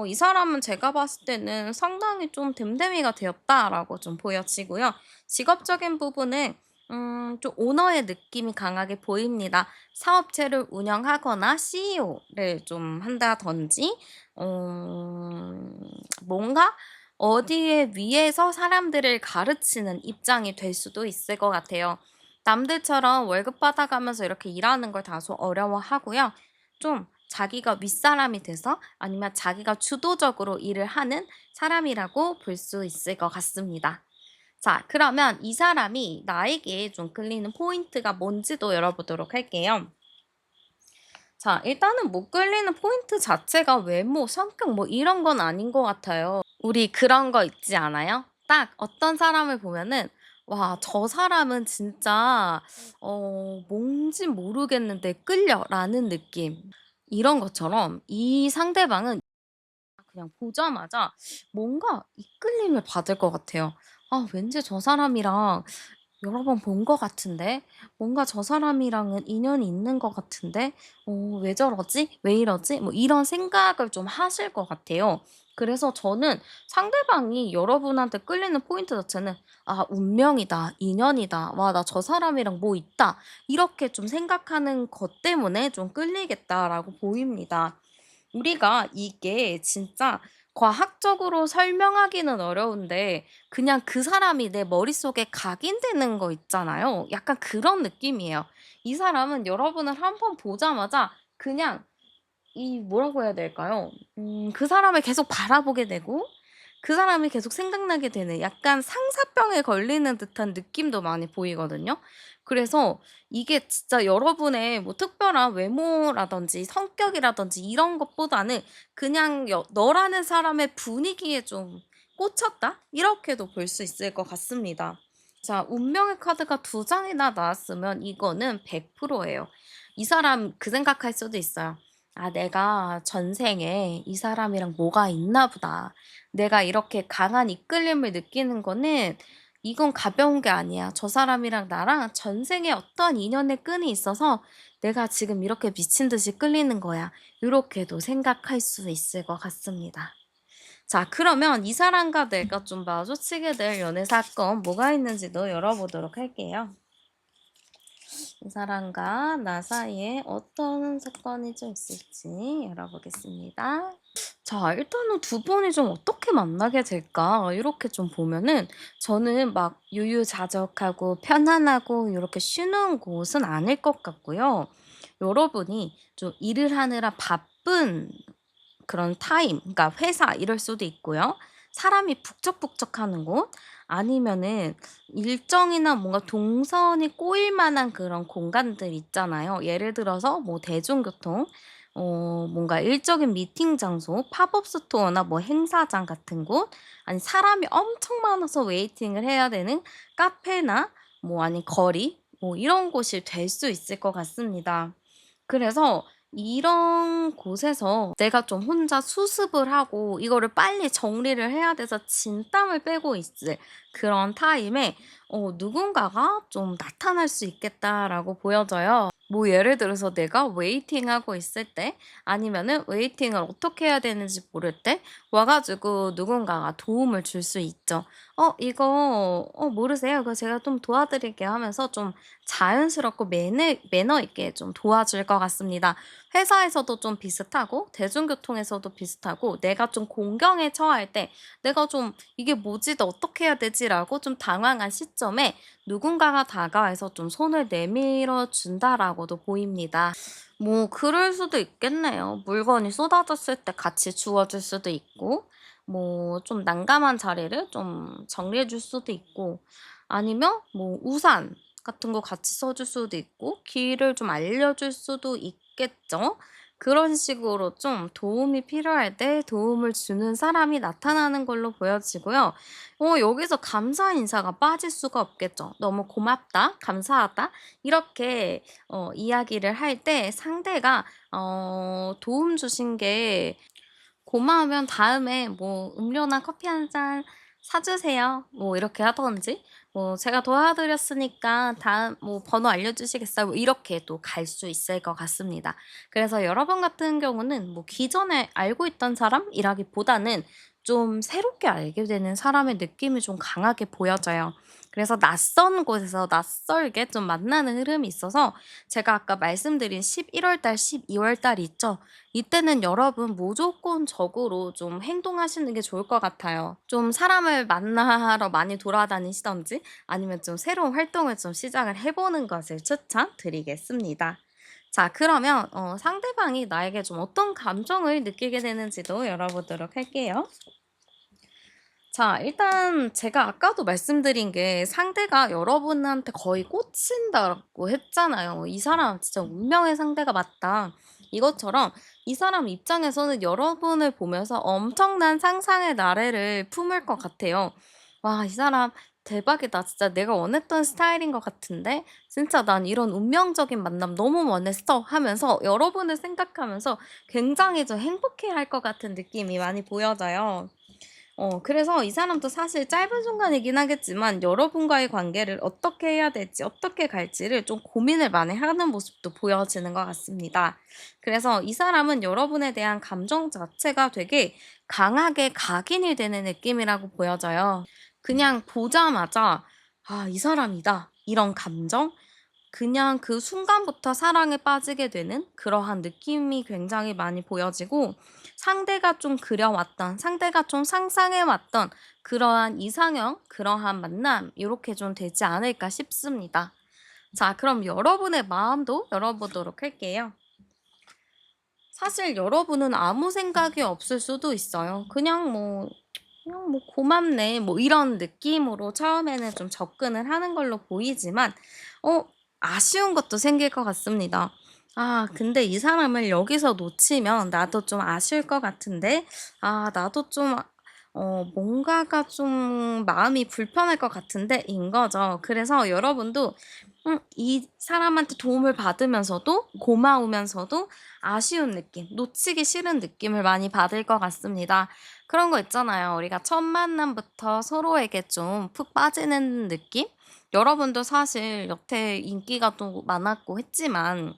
이 사람은 제가 봤을 때는 상당히 좀 됨됨이가 되었다라고 좀 보여지고요. 직업적인 부분은 좀 오너의 느낌이 강하게 보입니다. 사업체를 운영하거나 CEO를 좀 한다든지 뭔가 어디에 위에서 사람들을 가르치는 입장이 될 수도 있을 것 같아요. 남들처럼 월급 받아가면서 이렇게 일하는 걸 다소 어려워하고요. 좀 자기가 윗사람이 돼서 아니면 자기가 주도적으로 일을 하는 사람이라고 볼 수 있을 것 같습니다. 자, 그러면 이 사람이 나에게 좀 끌리는 포인트가 뭔지도 열어보도록 할게요. 자, 일단은 못 끌리는 포인트 자체가 외모, 성격 뭐 이런 건 아닌 것 같아요. 우리 그런 거 있지 않아요? 딱 어떤 사람을 보면은 와, 저 사람은 진짜 뭔진 모르겠는데 끌려라는 느낌. 이런 것처럼 이 상대방은 그냥 보자마자 뭔가 이끌림을 받을 것 같아요. 아, 왠지 저 사람이랑 여러 번 본 것 같은데? 뭔가 저 사람이랑은 인연이 있는 것 같은데? 왜 저러지? 왜 이러지? 뭐 이런 생각을 좀 하실 것 같아요. 그래서 저는 상대방이 여러분한테 끌리는 포인트 자체는 아, 운명이다, 인연이다, 와, 나 저 사람이랑 뭐 있다. 이렇게 좀 생각하는 것 때문에 좀 끌리겠다라고 보입니다. 우리가 이게 진짜 과학적으로 설명하기는 어려운데 그냥 그 사람이 내 머릿속에 각인되는 거 있잖아요. 약간 그런 느낌이에요. 이 사람은 여러분을 한 번 보자마자 그냥 이 뭐라고 해야 될까요? 그 사람을 계속 바라보게 되고 그 사람이 계속 생각나게 되는 약간 상사병에 걸리는 듯한 느낌도 많이 보이거든요. 그래서 이게 진짜 여러분의 뭐 특별한 외모라든지 성격이라든지 이런 것보다는 그냥 너라는 사람의 분위기에 좀 꽂혔다? 이렇게도 볼 수 있을 것 같습니다. 자, 운명의 카드가 2장이나 나왔으면 이거는 100%예요. 이 사람 그 생각할 수도 있어요. 아, 내가 전생에 이 사람이랑 뭐가 있나 보다. 내가 이렇게 강한 이끌림을 느끼는 거는 이건 가벼운 게 아니야. 저 사람이랑 나랑 전생에 어떤 인연의 끈이 있어서 내가 지금 이렇게 미친 듯이 끌리는 거야. 이렇게도 생각할 수 있을 것 같습니다. 자, 그러면 이 사람과 내가 좀 마주치게 될 연애 사건 뭐가 있는지도 열어보도록 할게요. 이 사람과 나 사이에 어떤 사건이 좀 있을지 열어보겠습니다. 자, 일단은 두 분이 좀 어떻게 만나게 될까? 이렇게 좀 보면은 저는 막 유유자적하고 편안하고 이렇게 쉬는 곳은 아닐 것 같고요. 여러분이 좀 일을 하느라 바쁜 그런 타임, 그러니까 회사 이럴 수도 있고요. 사람이 북적북적하는 곳 아니면은 일정이나 뭔가 동선이 꼬일 만한 그런 공간들 있잖아요. 예를 들어서 뭐 대중교통, 뭔가 일적인 미팅 장소, 팝업 스토어나 뭐 행사장 같은 곳, 아니 사람이 엄청 많아서 웨이팅을 해야 되는 카페나 뭐 아닌 거리, 뭐 이런 곳이 될 수 있을 것 같습니다. 그래서 이런 곳에서 내가 좀 혼자 수습을 하고 이거를 빨리 정리를 해야 돼서 진땀을 빼고 있을 그런 타임에 누군가가 좀 나타날 수 있겠다라고 보여져요. 뭐 예를 들어서 내가 웨이팅하고 있을 때 아니면은 웨이팅을 어떻게 해야 되는지 모를 때 와 가지고 누군가가 도움을 줄 수 있죠. 이거 모르세요? 그거 제가 좀 도와드릴게요." 하면서 좀 자연스럽고 매너 있게 좀 도와줄 것 같습니다. 회사에서도 좀 비슷하고 대중교통에서도 비슷하고 내가 좀 공경에 처할 때 내가 좀 '이게 뭐지? 나 어떻게 해야 되지?'라고 좀 당황한 시점에 누군가가 다가와서 좀 손을 내밀어 준다라고도 보입니다. 뭐 그럴 수도 있겠네요. 물건이 쏟아졌을 때 같이 주워 줄 수도 있고 뭐 좀 난감한 자리를 좀 정리해 줄 수도 있고 아니면 뭐 우산 같은 거 같이 써줄 수도 있고 길을 좀 알려줄 수도 있겠죠. 그런 식으로 좀 도움이 필요할 때 도움을 주는 사람이 나타나는 걸로 보여지고요. 여기서 감사 인사가 빠질 수가 없겠죠. "너무 고맙다. 감사하다." 이렇게 이야기를 할 때 상대가 도움 주신 게 고마우면 다음에 뭐 "음료나 커피 한 잔 사 주세요." 뭐 이렇게 하든지 뭐 "제가 도와드렸으니까 다음 뭐 번호 알려주시겠어요?" 뭐 이렇게 또 갈 수 있을 것 같습니다. 그래서 여러분 같은 경우는 뭐 기존에 알고 있던 사람이라기보다는 좀 새롭게 알게 되는 사람의 느낌이 좀 강하게 보여져요. 그래서 낯선 곳에서 낯설게 좀 만나는 흐름이 있어서 제가 아까 말씀드린 11월 달, 12월 달 있죠? 이때는 여러분 무조건적으로 좀 행동하시는 게 좋을 것 같아요. 좀 사람을 만나러 많이 돌아다니시든지 아니면 좀 새로운 활동을 좀 시작을 해 보는 것을 추천드리겠습니다. 자 그러면 상대방이 나에게 좀 어떤 감정을 느끼게 되는지도 열어보도록 할게요. 자 일단 제가 아까도 말씀드린 게 상대가 여러분한테 거의 꽂힌다고 했잖아요. '이 사람 진짜 운명의 상대가 맞다.' 이것처럼 이 사람 입장에서는 여러분을 보면서 엄청난 상상의 나래를 품을 것 같아요. '와 이 사람 대박이다. 진짜 내가 원했던 스타일인 것 같은데 진짜 난 이런 운명적인 만남 너무 원했어.' 하면서 여러분을 생각하면서 굉장히 좀 행복해할 것 같은 느낌이 많이 보여져요. 그래서 이 사람도 사실 짧은 순간이긴 하겠지만 여러분과의 관계를 어떻게 해야 될지 어떻게 갈지를 좀 고민을 많이 하는 모습도 보여지는 것 같습니다. 그래서 이 사람은 여러분에 대한 감정 자체가 되게 강하게 각인이 되는 느낌이라고 보여져요. 그냥 보자마자 '아 이 사람이다.' 이런 감정? 그냥 그 순간부터 사랑에 빠지게 되는 그러한 느낌이 굉장히 많이 보여지고 상대가 좀 그려왔던 상대가 좀 상상해 왔던 그러한 이상형, 그러한 만남 이렇게 좀 되지 않을까 싶습니다. 자 그럼 여러분의 마음도 열어보도록 할게요. 사실 여러분은 아무 생각이 없을 수도 있어요. 그냥 뭐 '고맙네.' 뭐 이런 느낌으로 처음에는 좀 접근을 하는 걸로 보이지만 어 아쉬운 것도 생길 것 같습니다. '아 근데 이 사람을 여기서 놓치면 나도 좀 아쉬울 것 같은데. 아 나도 좀 뭔가가 좀 마음이 불편할 것 같은데.'인 거죠. 그래서 여러분도 이 사람한테 도움을 받으면서도 고마우면서도 아쉬운 느낌, 놓치기 싫은 느낌을 많이 받을 것 같습니다. 그런 거 있잖아요. 우리가 첫 만남부터 서로에게 좀 푹 빠지는 느낌? 여러분도 사실 여태 인기가 또 많았고 했지만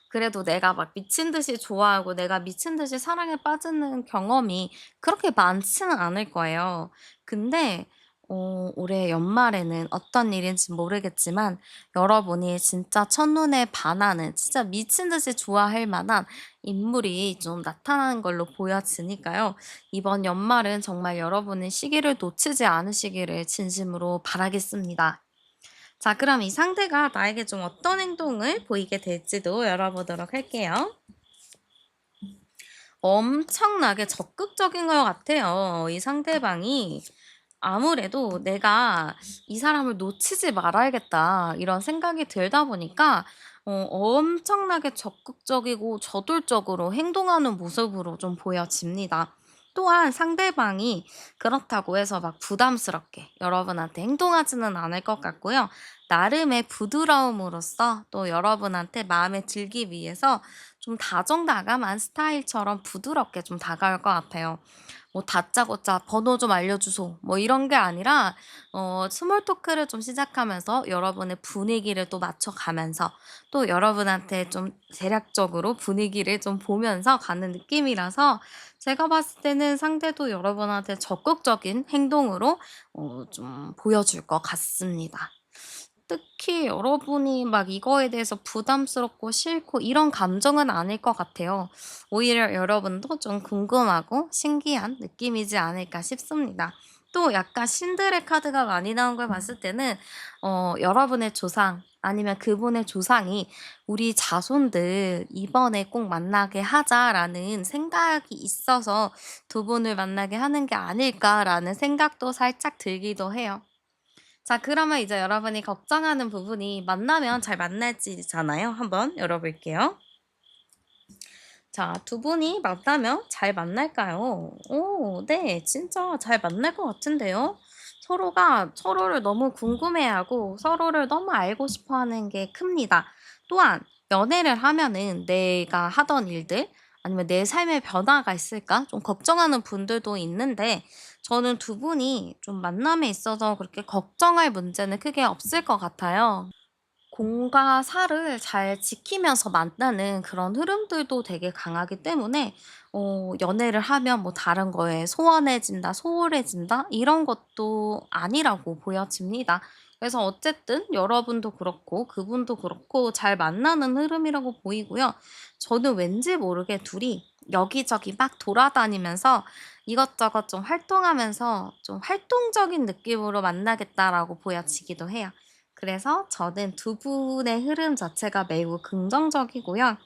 그래도 내가 막 미친 듯이 좋아하고 내가 미친 듯이 사랑에 빠지는 경험이 그렇게 많지는 않을 거예요. 근데 올해 연말에는 어떤 일인지 모르겠지만 여러분이 진짜 첫눈에 반하는 진짜 미친 듯이 좋아할 만한 인물이 좀 나타나는 걸로 보여지니까요. 이번 연말은 정말 여러분의 시기를 놓치지 않으시기를 진심으로 바라겠습니다. 자, 그럼 이 상대가 나에게 좀 어떤 행동을 보이게 될지도 열어보도록 할게요. 엄청나게 적극적인 것 같아요. 이 상대방이 아무래도 '내가 이 사람을 놓치지 말아야겠다.' 이런 생각이 들다 보니까 엄청나게 적극적이고 저돌적으로 행동하는 모습으로 좀 보여집니다. 또한 상대방이 그렇다고 해서 막 부담스럽게 여러분한테 행동하지는 않을 것 같고요. 나름의 부드러움으로써 또 여러분한테 마음에 들기 위해서 좀 다정다감한 스타일처럼 부드럽게 좀 다가올 것 같아요. 뭐 다짜고짜 "번호 좀 알려주소." 뭐 이런 게 아니라 스몰 토크를 좀 시작하면서 여러분의 분위기를 또 맞춰가면서 또 여러분한테 좀 대략적으로 분위기를 좀 보면서 가는 느낌이라서 제가 봤을 때는 상대도 여러분한테 적극적인 행동으로 좀 보여줄 것 같습니다. 특히 여러분이 막 이거에 대해서 부담스럽고 싫고 이런 감정은 아닐 것 같아요. 오히려 여러분도 좀 궁금하고 신기한 느낌이지 않을까 싶습니다. 또 약간 신들의 카드가 많이 나온 걸 봤을 때는 여러분의 조상 아니면 그분의 조상이 '우리 자손들 이번에 꼭 만나게 하자.'라는 생각이 있어서 두 분을 만나게 하는 게 아닐까라는 생각도 살짝 들기도 해요. 자, 그러면 이제 여러분이 걱정하는 부분이 만나면 잘 만날지잖아요. 한번 열어볼게요. 자, 두 분이 만나면 잘 만날까요? 오, 네, 진짜 잘 만날 것 같은데요. 서로가 서로를 너무 궁금해하고 서로를 너무 알고 싶어 하는 게 큽니다. 또한 연애를 하면은 내가 하던 일들 아니면 내 삶의 변화가 있을까 좀 걱정하는 분들도 있는데 저는 두 분이 좀 만남에 있어서 그렇게 걱정할 문제는 크게 없을 것 같아요. 공과 사를 잘 지키면서 만나는 그런 흐름들도 되게 강하기 때문에 연애를 하면 뭐 다른 거에 소원해진다, 소홀해진다 이런 것도 아니라고 보여집니다. 그래서 어쨌든 여러분도 그렇고 그분도 그렇고 잘 만나는 흐름이라고 보이고요. 저는 왠지 모르게 둘이 여기저기 막 돌아다니면서 이것저것 좀 활동하면서 좀 활동적인 느낌으로 만나겠다라고 보여지기도 해요. 그래서 저는 두 분의 흐름 자체가 매우 긍정적이고요.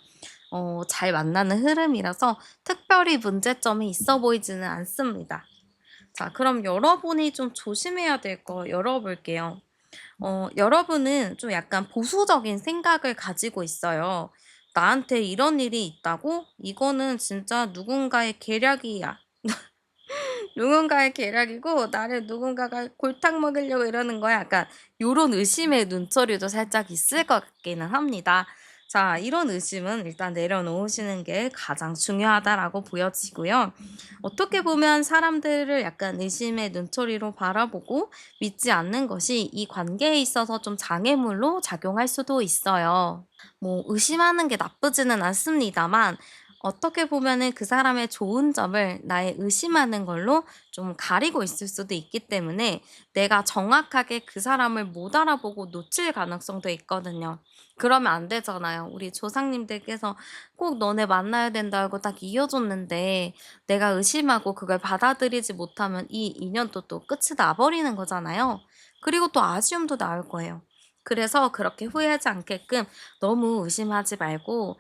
잘 만나는 흐름이라서 특별히 문제점이 있어 보이지는 않습니다. 자, 그럼 여러분이 좀 조심해야 될 거 열어볼게요. 여러분은 좀 약간 보수적인 생각을 가지고 있어요. 나한테 이런 일이 있다고? 이거는 진짜 누군가의 계략이야. 누군가의 계략이고 나를 누군가가 골탕 먹이려고 이러는 거야. 약간 요런 의심의 눈초리도 살짝 있을 것 같기는 합니다. 자, 이런 의심은 일단 내려놓으시는 게 가장 중요하다라고 보여지고요. 어떻게 보면 사람들을 약간 의심의 눈초리로 바라보고 믿지 않는 것이 이 관계에 있어서 좀 장애물로 작용할 수도 있어요. 뭐 의심하는 게 나쁘지는 않습니다만 어떻게 보면은 그 사람의 좋은 점을 나의 의심하는 걸로 좀 가리고 있을 수도 있기 때문에 내가 정확하게 그 사람을 못 알아보고 놓칠 가능성도 있거든요. 그러면 안 되잖아요. 우리 조상님들께서 꼭 너네 만나야 된다고 딱 이어줬는데 내가 의심하고 그걸 받아들이지 못하면 이 인연도 또 끝이 나버리는 거잖아요. 그리고 또 아쉬움도 나올 거예요. 그래서 그렇게 후회하지 않게끔 너무 의심하지 말고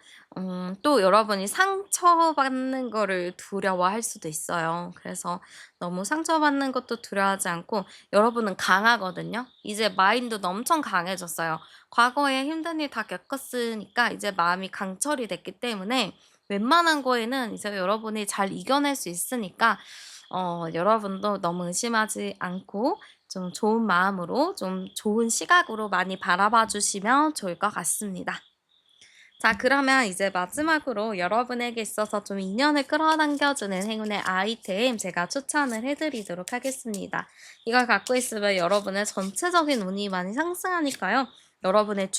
또 여러분이 상처받는 거를 두려워할 수도 있어요. 그래서 너무 상처받는 것도 두려워하지 않고 여러분은 강하거든요. 이제 마인드도 엄청 강해졌어요. 과거에 힘든 일 다 겪었으니까 이제 마음이 강철이 됐기 때문에 웬만한 거에는 이제 여러분이 잘 이겨낼 수 있으니까 여러분도 너무 의심하지 않고 좀 좋은 마음으로 좀 좋은 시각으로 많이 바라봐 주시면 좋을 것 같습니다. 자, 그러면 이제 마지막으로 여러분에게 있어서 좀 인연을 끌어당겨주는 행운의 아이템 제가 추천을 해드리도록 하겠습니다. 이걸 갖고 있으면 여러분의 전체적인 운이 많이 상승하니까요. 여러분의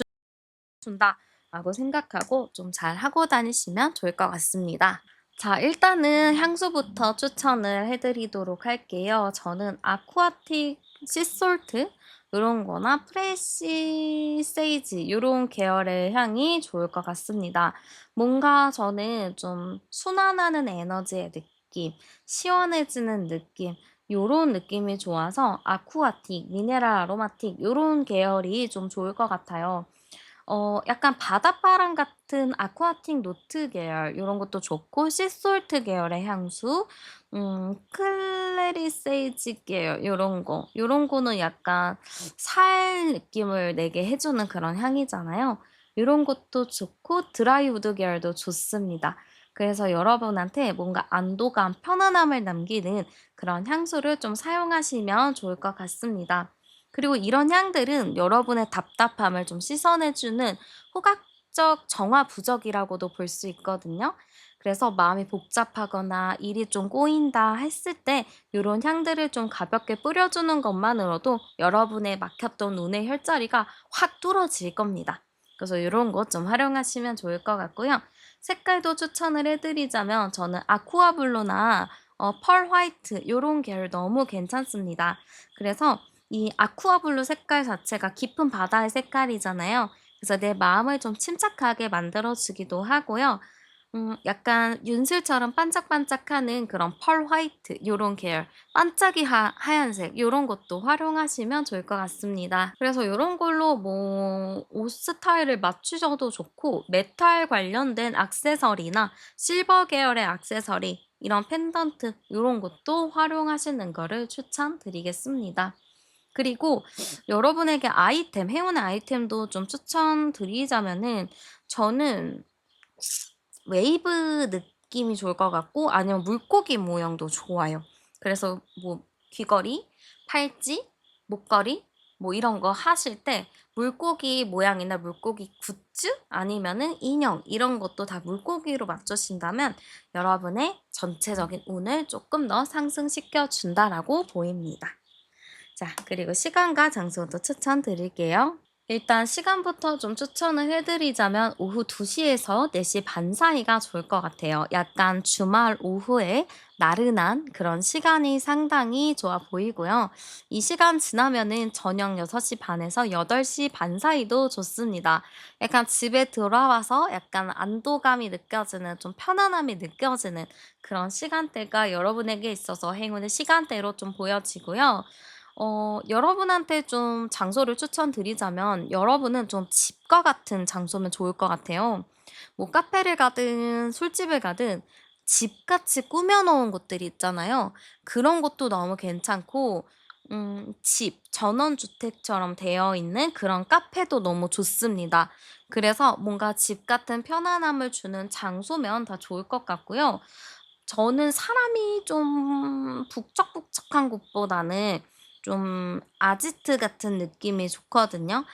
준다라고 생각하고 좀 잘 하고 다니시면 좋을 것 같습니다. 자, 일단은 향수부터 추천을 해드리도록 할게요. 저는 아쿠아틱 씨솔트 요런 거나 프레시 세이지 요런 계열의 향이 좋을 것 같습니다. 뭔가 저는 좀 순환하는 에너지의 느낌, 시원해지는 느낌 요런 느낌이 좋아서 아쿠아틱, 미네랄 아로마틱 요런 계열이 좀 좋을 것 같아요. 약간 바닷바람 같은 아쿠아틱 노트 계열 요런 것도 좋고 씨솔트 계열의 향수 클래리세이지 계열 요런 거는 약간 살 느낌을 내게 해 주는 그런 향이잖아요. 요런 것도 좋고 드라이우드 계열도 좋습니다. 그래서 여러분한테 뭔가 안도감, 편안함을 남기는 그런 향수를 좀 사용하시면 좋을 것 같습니다. 그리고 이런 향들은 여러분의 답답함을 좀 씻어내 주는 성격적 정화 부족이라고도 볼 수 있거든요. 그래서 마음이 복잡하거나 일이 좀 꼬인다 했을 때 요런 향들을 좀 가볍게 뿌려주는 것만으로도 여러분의 막혔던 운의 혈자리가 확 뚫어질 겁니다. 그래서 요런 것 좀 활용하시면 좋을 것 같고요. 색깔도 추천을 해드리자면 저는 아쿠아블루나 펄 화이트 요런 계열 너무 괜찮습니다. 그래서 이 아쿠아블루 색깔 자체가 깊은 바다의 색깔이잖아요. 그래서 내 마음을 좀 침착하게 만들어주기도 하고요. 약간 윤슬처럼 반짝반짝하는 그런 펄 화이트 요런 계열, 반짝이 하얀색 요런 것도 활용하시면 좋을 것 같습니다. 그래서 요런 걸로 뭐 옷 스타일을 맞추셔도 좋고 메탈 관련된 액세서리나 실버 계열의 액세서리 이런 펜던트 요런 것도 활용하시는 거를 추천드리겠습니다. 그리고 여러분에게 아이템, 행운의 아이템도 좀 추천드리자면은 저는 웨이브 느낌이 좋을 것 같고 아니면 물고기 모양도 좋아요. 그래서 뭐 귀걸이, 팔찌, 목걸이 뭐 이런 거 하실 때 물고기 모양이나 물고기 굿즈 아니면은 인형 이런 것도 다 물고기로 맞추신다면 여러분의 전체적인 운을 조금 더 상승시켜 준다라고 보입니다. 자, 그리고 시간과 장소도 추천드릴게요. 일단 시간부터 좀 추천을 해드리자면 오후 2시에서 4시 반 사이가 좋을 것 같아요. 약간 주말 오후에 나른한 그런 시간이 상당히 좋아 보이고요. 이 시간 지나면은 저녁 6시 반에서 8시 반 사이도 좋습니다. 약간 집에 들어와서 약간 안도감이 느껴지는 좀 편안함이 느껴지는 그런 시간대가 여러분에게 있어서 행운의 시간대로 좀 보여지고요. 여러분한테 좀 장소를 추천드리자면 여러분은 좀 집과 같은 장소면 좋을 것 같아요. 뭐 카페를 가든 술집을 가든 집같이 꾸며 놓은 곳들이 있잖아요. 그런 것도 너무 괜찮고 집, 전원주택처럼 되어 있는 그런 카페도 너무 좋습니다. 그래서 뭔가 집 같은 편안함을 주는 장소면 다 좋을 것 같고요. 저는 사람이 좀 북적북적한 곳보다는 좀 아지트 같은 느낌이 좋거든요.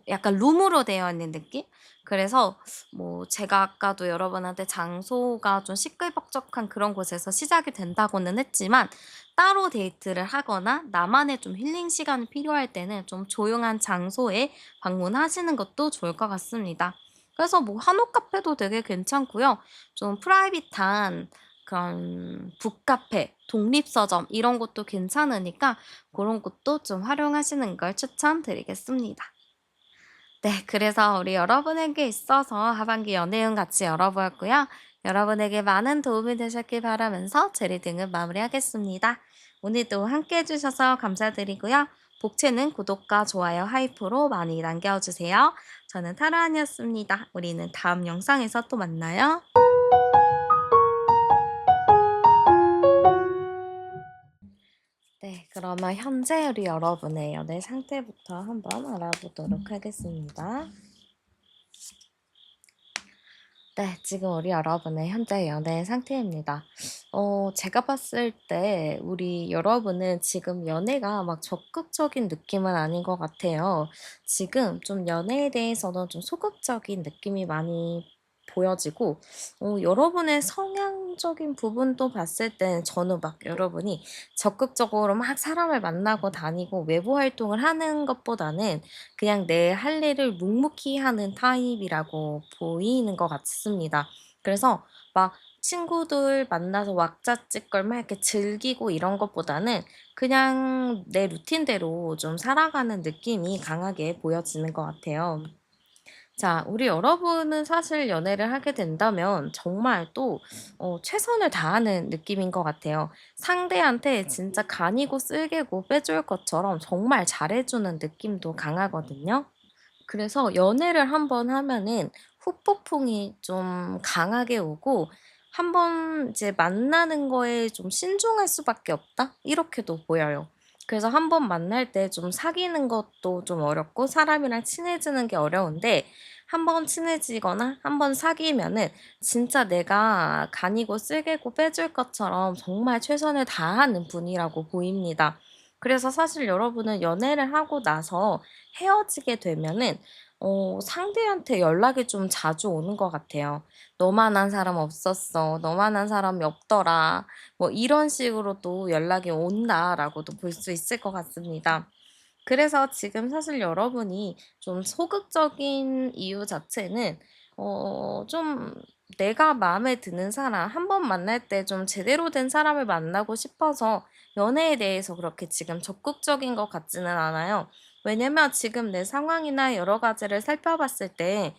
약간 룸으로 되어 있는 느낌? 그래서 뭐 제가 아까도 여러분한테 장소가 좀 시끌벅적한 그런 곳에서 시작이 된다고는 했지만 따로 데이트를 하거나 나만의 좀 힐링 시간이 필요할 때는 좀 조용한 장소에 방문하시는 것도 좋을 것 같습니다. 그래서 뭐 한옥 카페도 되게 괜찮고요. 좀 프라이빗한 그런 북카페, 독립서점 이런 것도 괜찮으니까 그런 것도 좀 활용하시는 걸 추천드리겠습니다. 네, 그래서 우리 여러분에게 있어서 하반기 연애운 같이 열어보았고요. 여러분에게 많은 도움이 되셨길 바라면서 제 리딩을 마무리하겠습니다. 오늘도 함께 해주셔서 감사드리고요. 복채는 구독과 좋아요, 하이프로 많이 남겨주세요. 저는 타로안이었습니다. 우리는 다음 영상에서 또 만나요. 네, 그러면 현재 우리 여러분의 연애 상태부터 한번 알아보도록 하겠습니다. 네, 지금 우리 여러분의 현재 연애 상태입니다. 제가 봤을 때 우리 여러분은 지금 연애가 막 적극적인 느낌은 아닌 것 같아요. 지금 좀 연애에 대해서는 좀 소극적인 느낌이 많이 보여지고, 여러분의 성향적인 부분도 봤을 때 저는 막 여러분이 적극적으로 막 사람을 만나고 다니고 외부 활동을 하는 것보다는 그냥 내 할 일을 묵묵히 하는 타입이라고 보이는 것 같습니다. 그래서 막 친구들 만나서 왁자지껄 막 이렇게 즐기고 이런 것보다는 그냥 내 루틴대로 좀 살아가는 느낌이 강하게 보여지는 것 같아요. 자, 우리 여러분은 사실 연애를 하게 된다면 정말 또 최선을 다하는 느낌인 것 같아요. 상대한테 진짜 간이고 쓸개고 빼줄 것처럼 정말 잘해주는 느낌도 강하거든요. 그래서 연애를 한번 하면은 후폭풍이 좀 강하게 오고 한번 이제 만나는 거에 좀 신중할 수밖에 없다? 이렇게도 보여요. 그래서 한번 만날 때 좀 사귀는 것도 좀 어렵고 사람이랑 친해지는 게 어려운데 한번 친해지거나 한번 사귀면은 진짜 내가 간이고 쓸개고 빼줄 것처럼 정말 최선을 다하는 분이라고 보입니다. 그래서 사실 여러분은 연애를 하고 나서 헤어지게 되면은 상대한테 연락이 좀 자주 오는 것 같아요. "너만한 사람 없었어. 너만한 사람이 없더라." 뭐 이런 식으로도 연락이 온다라고도 볼 수 있을 것 같습니다. 그래서 지금 사실 여러분이 좀 소극적인 이유 자체는 좀 내가 마음에 드는 사람 한 번 만날 때 좀 제대로 된 사람을 만나고 싶어서 연애에 대해서 그렇게 지금 적극적인 것 같지는 않아요. 왜냐면 지금 내 상황이나 여러 가지를 살펴봤을 때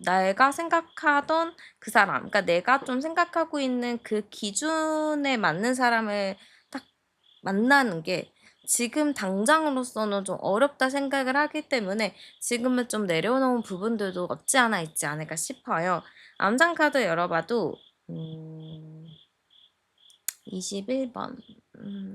내가 생각하던 그 사람, 그러니까 내가 좀 생각하고 있는 그 기준에 맞는 사람을 딱 만나는 게 지금 당장으로서는 좀 어렵다 생각을 하기 때문에 지금은 좀 내려놓은 부분들도 없지 않아 있지 않을까 싶어요. 암장 카드 열어봐도 음 21 번,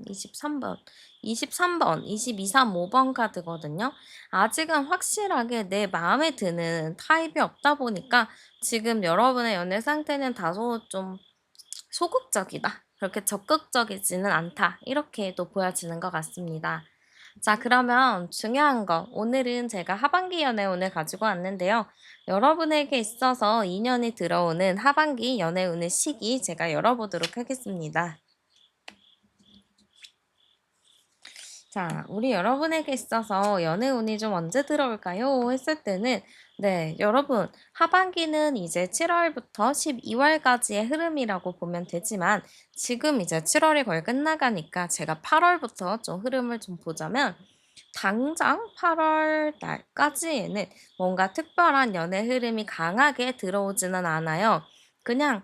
23 번, 23 번, 22, 3, 5번 카드거든요. 아직은 확실하게 내 마음에 드는 타입이 없다 보니까 지금 여러분의 연애 상태는 다소 좀 소극적이다. 그렇게 적극적이지는 않다. 이렇게 또 보여지는 것 같습니다. 자, 그러면 중요한 거. 오늘은 제가 하반기 연애운을 가지고 왔는데요. 여러분에게 있어서 인연이 들어오는 하반기 연애운의 시기 제가 열어보도록 하겠습니다. 자, 우리 여러분에게 있어서 연애운이 좀 언제 들어올까요? 했을 때는, 네, 여러분, 하반기는 이제 7월부터 12월까지의 흐름이라고 보면 되지만, 지금 이제 7월이 거의 끝나가니까 제가 8월부터 좀 흐름을 좀 보자면, 당장 8월 달까지에는 뭔가 특별한 연애 흐름이 강하게 들어오지는 않아요. 그냥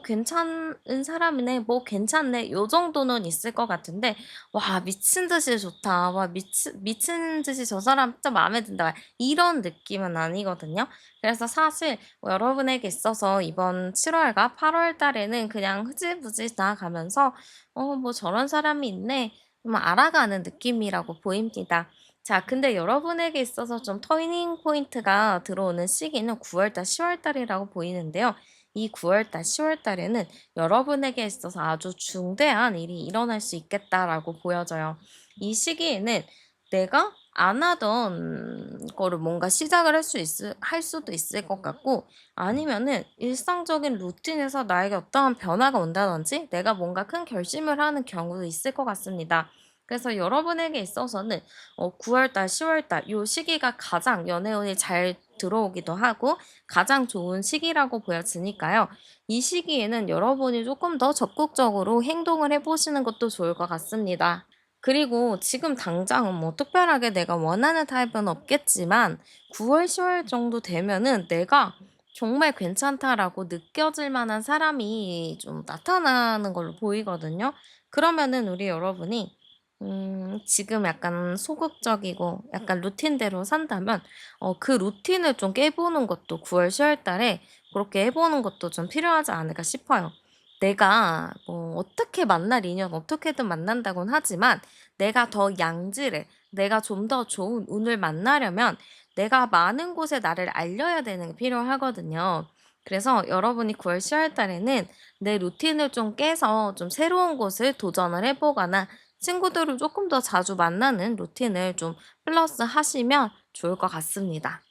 괜찮은 사람이네. 뭐 괜찮네. 요 정도는 있을 것 같은데 와 미친 듯이 좋다. 와 미친 듯이 저 사람 진짜 마음에 든다. 이런 느낌은 아니거든요. 그래서 사실 여러분에게 있어서 이번 7월과 8월 달에는 그냥 흐지부지 나가면서 뭐 저런 사람이 있네. 좀 알아가는 느낌이라고 보입니다. 자, 근데 여러분에게 있어서 좀 터닝 포인트가 들어오는 시기는 9월 달, 10월 달이라고 보이는데요. 이 9월 달, 10월 달에는 여러분에게 있어서 아주 중대한 일이 일어날 수 있겠다라고 보여져요. 이 시기에는 내가 안 하던 거를 뭔가 시작을 할 수도 있을 것 같고, 아니면은 일상적인 루틴에서 나에게 어떠한 변화가 온다든지, 내가 뭔가 큰 결심을 하는 경우도 있을 것 같습니다. 그래서 여러분에게 있어서는 9월 달, 10월 달 요 시기가 가장 연애운이 잘 들어오기도 하고 가장 좋은 시기라고 보여지니까요. 이 시기에는 여러분이 조금 더 적극적으로 행동을 해 보시는 것도 좋을 것 같습니다. 그리고 지금 당장은 뭐 특별하게 내가 원하는 타입은 없겠지만 9월, 10월 정도 되면은 내가 정말 괜찮다라고 느껴질 만한 사람이 좀 나타나는 걸로 보이거든요. 그러면은 우리 여러분이 지금 약간 소극적이고 약간 루틴대로 산다면 그 루틴을 좀 깨보는 것도 9월, 10월 달에 그렇게 해 보는 것도 좀 필요하지 않을까 싶어요. 내가 뭐 어떻게 만날 인연 어떻게든 만난다곤 하지만 내가 더 양질의 내가 좀 더 좋은 운을 만나려면 내가 많은 곳에 나를 알려야 되는 게 필요하거든요. 그래서 여러분이 9월, 10월 달에는 내 루틴을 좀 깨서 좀 새로운 곳을 도전을 해 보거나 친구들을 조금 더 자주 만나는 루틴을 좀 플러스하시면 좋을 것 같습니다.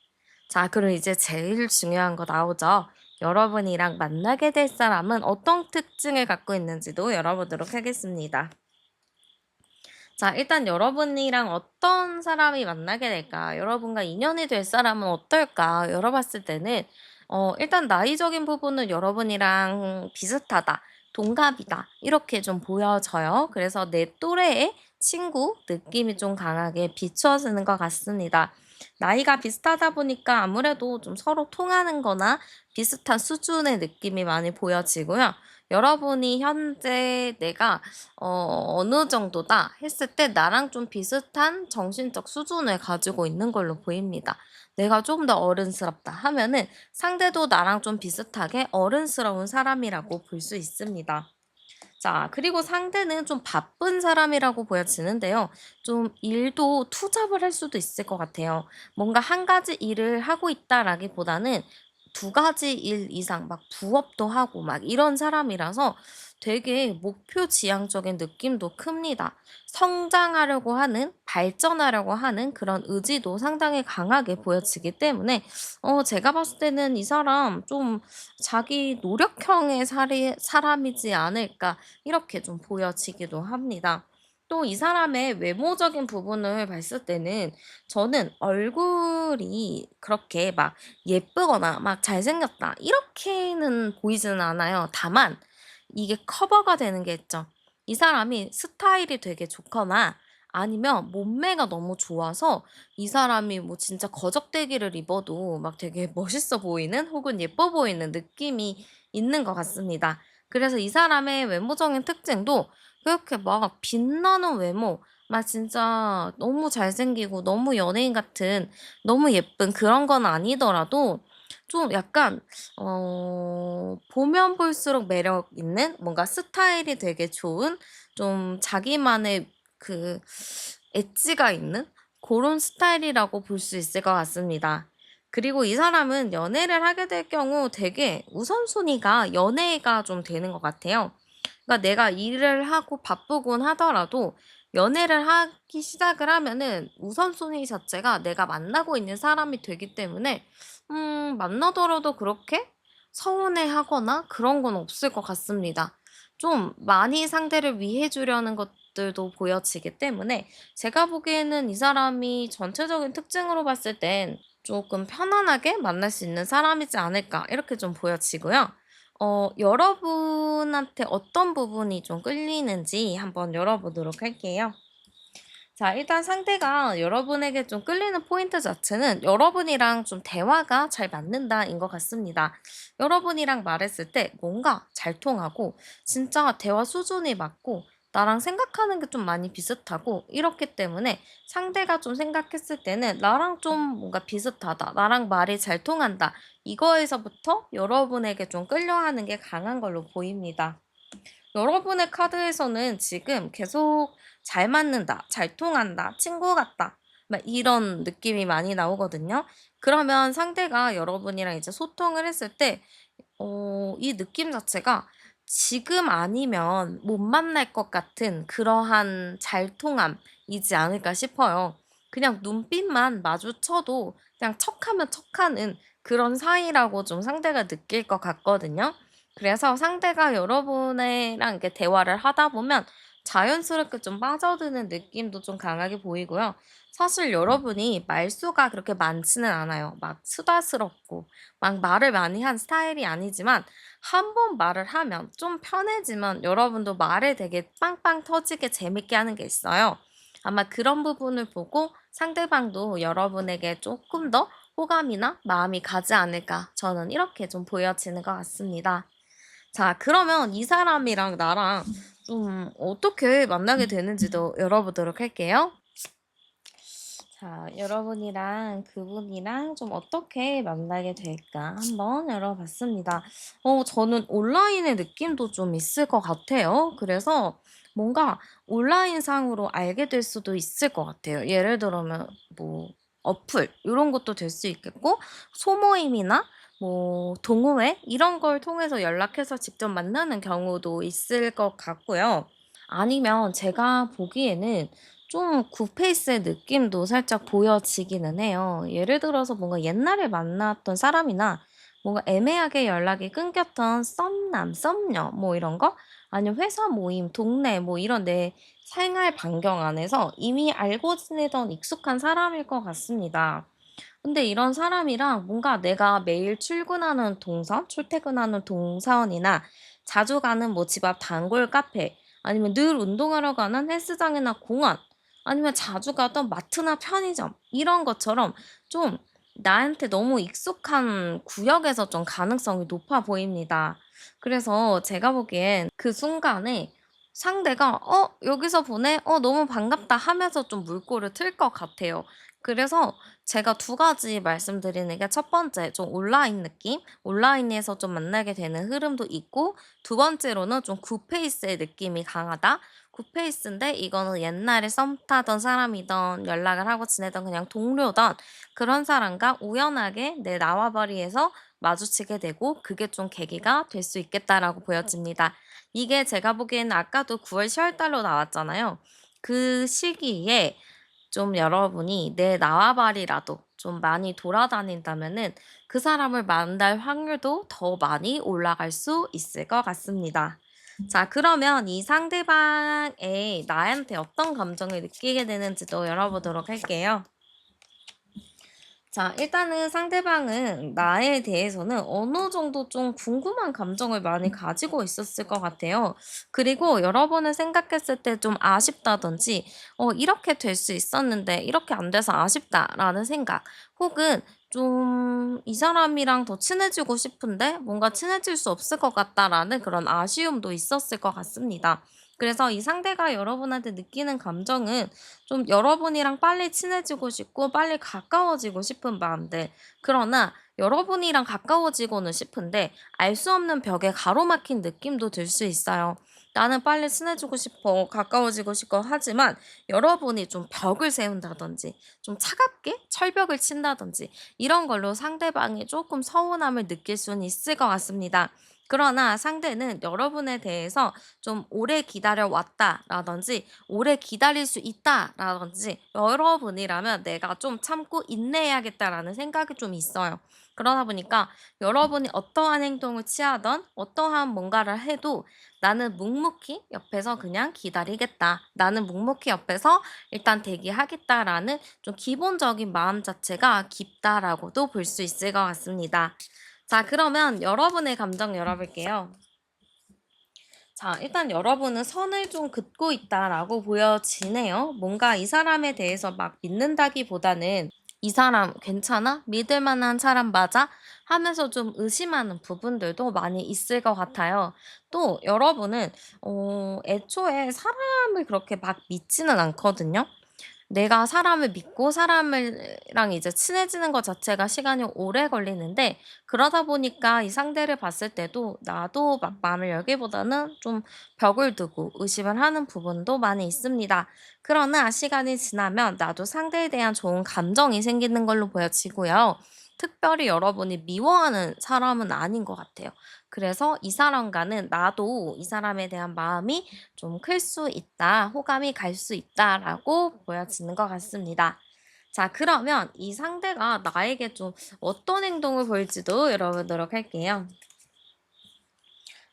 자, 그럼 이제 제일 중요한 거 나오죠. 여러분이랑 만나게 될 사람은 어떤 특징을 갖고 있는지도 열어보도록 하겠습니다. 자, 일단 여러분이랑 어떤 사람이 만나게 될까? 여러분과 인연이 될 사람은 어떨까? 열어봤을 때는, 일단 나이적인 부분은 여러분이랑 비슷하다, 동갑이다, 이렇게 좀 보여져요. 그래서 내 또래의 친구 느낌이 좀 강하게 비추어지는 것 같습니다. 나이가 비슷하다 보니까 아무래도 좀 서로 통하는 거나 비슷한 수준의 느낌이 많이 보여지고요. 여러분이 현재 내가 어느 정도다 했을 때 나랑 좀 비슷한 정신적 수준을 가지고 있는 걸로 보입니다. 내가 좀 더 어른스럽다 하면은 상대도 나랑 좀 비슷하게 어른스러운 사람이라고 볼 수 있습니다. 자, 그리고 상대는 좀 바쁜 사람이라고 보여지는데요. 좀 일도 투잡을 할 수도 있을 것 같아요. 뭔가 한 가지 일을 하고 있다라기보다는 두 가지 일 이상 막 부업도 하고 막 이런 사람이라서 되게 목표 지향적인 느낌도 큽니다. 성장하려고 하는, 발전하려고 하는 그런 의지도 상당히 강하게 보여지기 때문에 제가 봤을 때는 이 사람 좀 자기 노력형의 사람이지 않을까 이렇게 좀 보여지기도 합니다. 또 이 사람의 외모적인 부분을 봤을 때는 저는 얼굴이 그렇게 막 예쁘거나 막 잘생겼다 이렇게는 보이지는 않아요. 다만 이게 커버가 되는 게 있죠. 이 사람이 스타일이 되게 좋거나 아니면 몸매가 너무 좋아서 이 사람이 뭐 진짜 거적대기를 입어도 막 되게 멋있어 보이는 혹은 예뻐 보이는 느낌이 있는 것 같습니다. 그래서 이 사람의 외모적인 특징도 그렇게 막 빛나는 외모, 막 진짜 너무 잘생기고 너무 연예인 같은 너무 예쁜 그런 건 아니더라도 좀 약간 보면 볼수록 매력 있는 뭔가 스타일이 되게 좋은 좀 자기만의 그 엣지가 있는 그런 스타일이라고 볼 수 있을 것 같습니다. 그리고 이 사람은 연애를 하게 될 경우 되게 우선순위가 연애가 좀 되는 것 같아요. 그러니까 내가 일을 하고 바쁘곤 하더라도 연애를 하기 시작을 하면은 우선순위 자체가 내가 만나고 있는 사람이 되기 때문에 만나더라도 그렇게 서운해하거나 그런 건 없을 것 같습니다. 좀 많이 상대를 위해 주려는 것들도 보여지기 때문에 제가 보기에는 이 사람이 전체적인 특징으로 봤을 땐 조금 편안하게 만날 수 있는 사람이지 않을까 이렇게 좀 보여지고요. 여러분한테 어떤 부분이 좀 끌리는지 한번 열어보도록 할게요. 자, 일단 상대가 여러분에게 좀 끌리는 포인트 자체는 여러분이랑 좀 대화가 잘 맞는다인 것 같습니다. 여러분이랑 말했을 때 뭔가 잘 통하고 진짜 대화 수준이 맞고 나랑 생각하는 게 좀 많이 비슷하고 이렇기 때문에 상대가 좀 생각했을 때는 나랑 좀 뭔가 비슷하다. 나랑 말이 잘 통한다. 이거에서부터 여러분에게 좀 끌려하는 게 강한 걸로 보입니다. 여러분의 카드에서는 지금 계속 잘 맞는다, 잘 통한다, 친구 같다. 막 이런 느낌이 많이 나오거든요. 그러면 상대가 여러분이랑 이제 소통을 했을 때, 이 느낌 자체가 지금 아니면 못 만날 것 같은 그러한 잘 통함이지 않을까 싶어요. 그냥 눈빛만 마주쳐도 그냥 척하면 척하는 그런 사이라고 좀 상대가 느낄 것 같거든요. 그래서 상대가 여러분이랑 이렇게 대화를 하다 보면 자연스럽게 좀 빠져드는 느낌도 좀 강하게 보이고요. 사실 여러분이 말수가 그렇게 많지는 않아요. 막 수다스럽고 막 말을 많이 한 스타일이 아니지만 한 번 말을 하면 좀 편해지면 여러분도 말을 되게 빵빵 터지게 재밌게 하는 게 있어요. 아마 그런 부분을 보고 상대방도 여러분에게 조금 더 호감이나 마음이 가지 않을까 저는 이렇게 좀 보여지는 것 같습니다. 자, 그러면 이 사람이랑 나랑 좀 어떻게 만나게 되는지도 열어보도록 할게요. 자, 여러분이랑 그분이랑 좀 어떻게 만나게 될까 한번 열어봤습니다. 저는 온라인의 느낌도 좀 있을 것 같아요. 그래서 뭔가 온라인상으로 알게 될 수도 있을 것 같아요. 예를 들면 뭐 어플 이런 것도 될 수 있겠고 소모임이나 뭐 동호회 이런 걸 통해서 연락해서 직접 만나는 경우도 있을 것 같고요. 아니면 제가 보기에는 좀 굿페이스의 느낌도 살짝 보여지기는 해요. 예를 들어서 뭔가 옛날에 만났던 사람이나 뭔가 애매하게 연락이 끊겼던 썸남, 썸녀 뭐 이런 거 아니면 회사 모임, 동네 뭐 이런 내 생활 반경 안에서 이미 알고 지내던 익숙한 사람일 것 같습니다. 근데 이런 사람이랑 뭔가 내가 매일 출근하는 동선, 출퇴근하는 동선이나 자주 가는 뭐 집 앞 단골 카페 아니면 늘 운동하러 가는 헬스장이나 공원 아니면 자주 가던 마트나 편의점 이런 것처럼 좀 나한테 너무 익숙한 구역에서 좀 가능성이 높아 보입니다. 그래서 제가 보기엔 그 순간에 상대가 여기서 보네? 너무 반갑다." 하면서 좀 물꼬를 틀 것 같아요. 그래서 제가 두 가지 말씀드리는 게 첫 번째 좀 온라인 느낌? 온라인에서 좀 만나게 되는 흐름도 있고 두 번째로는 좀 굿페이스의 느낌이 강하다. 굿페이스인데 이거는 옛날에 썸 타던 사람이든 연락을 하고 지내던 그냥 동료든 그런 사람과 우연하게 내縄張리에서 마주치게 되고 그게 좀 계기가 될 수 있겠다라고 보여집니다. 이게 제가 보기에는 아까도 9월 10월 달로 나왔잖아요. 그 시기에 좀 여러분이 내 나와바리라도 좀 많이 돌아다닌다면은 그 사람을 만날 확률도 더 많이 올라갈 수 있을 것 같습니다. 자, 그러면 이 상대방의 나한테 어떤 감정을 느끼게 되는지도 열어보도록 할게요. 자, 일단은 상대방은 나에 대해서는 어느 정도 좀 궁금한 감정을 많이 가지고 있었을 것 같아요. 그리고 여러분을 생각했을 때 좀 아쉽다든지, 이렇게 될 수 있었는데, 이렇게 안 돼서 아쉽다라는 생각, 혹은 좀 이 사람이랑 더 친해지고 싶은데 뭔가 친해질 수 없을 것 같다라는 그런 아쉬움도 있었을 것 같습니다. 그래서 이 상대가 여러분한테 느끼는 감정은 좀 여러분이랑 빨리 친해지고 싶고 빨리 가까워지고 싶은 마음들. 그러나 여러분이랑 가까워지고는 싶은데 알 수 없는 벽에 가로막힌 느낌도 들 수 있어요. 나는 빨리 친해지고 싶어, 가까워지고 싶어 하지만 여러분이 좀 벽을 세운다든지 좀 차갑게 철벽을 친다든지 이런 걸로 상대방이 조금 서운함을 느낄 수는 있을 것 같습니다. 그러나 상대는 여러분에 대해서 좀 오래 기다려 왔다라든지 오래 기다릴 수 있다라든지 여러분이라면 내가 좀 참고 인내해야겠다라는 생각이 좀 있어요. 그러다 보니까 여러분이 어떠한 행동을 취하던 어떠한 뭔가를 해도 나는 묵묵히 옆에서 그냥 기다리겠다. 나는 묵묵히 옆에서 일단 대기하겠다라는 좀 기본적인 마음 자체가 깊다라고도 볼 수 있을 것 같습니다. 자, 그러면 여러분의 감정 열어볼게요. 자, 일단 여러분은 선을 좀 긋고 있다라고 보여지네요. 뭔가 이 사람에 대해서 막 믿는다기보다는 이 사람 괜찮아? 믿을 만한 사람 맞아? 하면서 좀 의심하는 부분들도 많이 있을 것 같아요. 또 여러분은 애초에 사람을 그렇게 막 믿지는 않거든요. 내가 사람을 믿고 사람을 이제 친해지는 것 자체가 시간이 오래 걸리는데 그러다 보니까 이 상대를 봤을 때도 나도 막 마음을 열기보다는 좀 벽을 두고 의심을 하는 부분도 많이 있습니다. 그러나 시간이 지나면 나도 상대에 대한 좋은 감정이 생기는 걸로 보여지고요. 특별히 여러분이 미워하는 사람은 아닌 것 같아요. 그래서 이 사람과는 나도 이 사람에 대한 마음이 좀 클 수 있다, 호감이 갈 수 있다라고 보여지는 것 같습니다. 자, 그러면 이 상대가 나에게 좀 어떤 행동을 보일지도 열어보도록 할게요.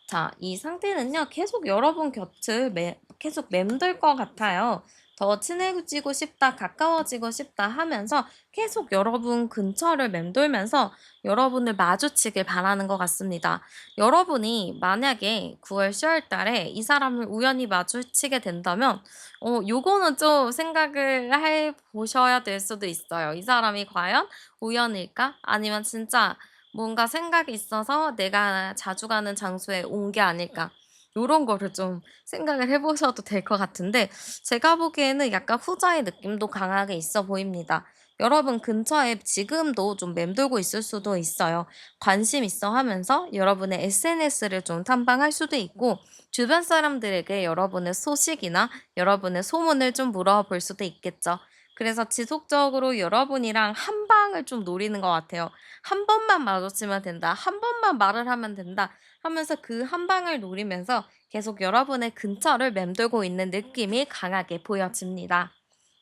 자, 이 상태는요, 계속 여러분 곁을 계속 맴돌 것 같아요. 더 친해지고 싶다, 가까워지고 싶다 하면서 계속 여러분 근처를 맴돌면서 여러분을 마주치길 바라는 것 같습니다. 여러분이 만약에 9월, 10월 달에 이 사람을 우연히 마주치게 된다면, 요거는 좀 생각을 해 보셔야 될 수도 있어요. 이 사람이 과연 우연일까? 아니면 진짜 뭔가 생각이 있어서 내가 자주 가는 장소에 온 게 아닐까. 요런 거를 좀 생각을 해 보셔도 될 것 같은데 제가 보기에는 약간 후자의 느낌도 강하게 있어 보입니다. 여러분 근처에 지금도 좀 맴돌고 있을 수도 있어요. 관심 있어 하면서 여러분의 SNS를 좀 탐방할 수도 있고 주변 사람들에게 여러분의 소식이나 여러분의 소문을 좀 물어볼 수도 있겠죠. 그래서 지속적으로 여러분이랑 한 방을 좀 노리는 것 같아요. 한 번만 마주치면 된다. 한 번만 말을 하면 된다. 하면서 그 한 방을 노리면서 계속 여러분의 근처를 맴돌고 있는 느낌이 강하게 보여집니다.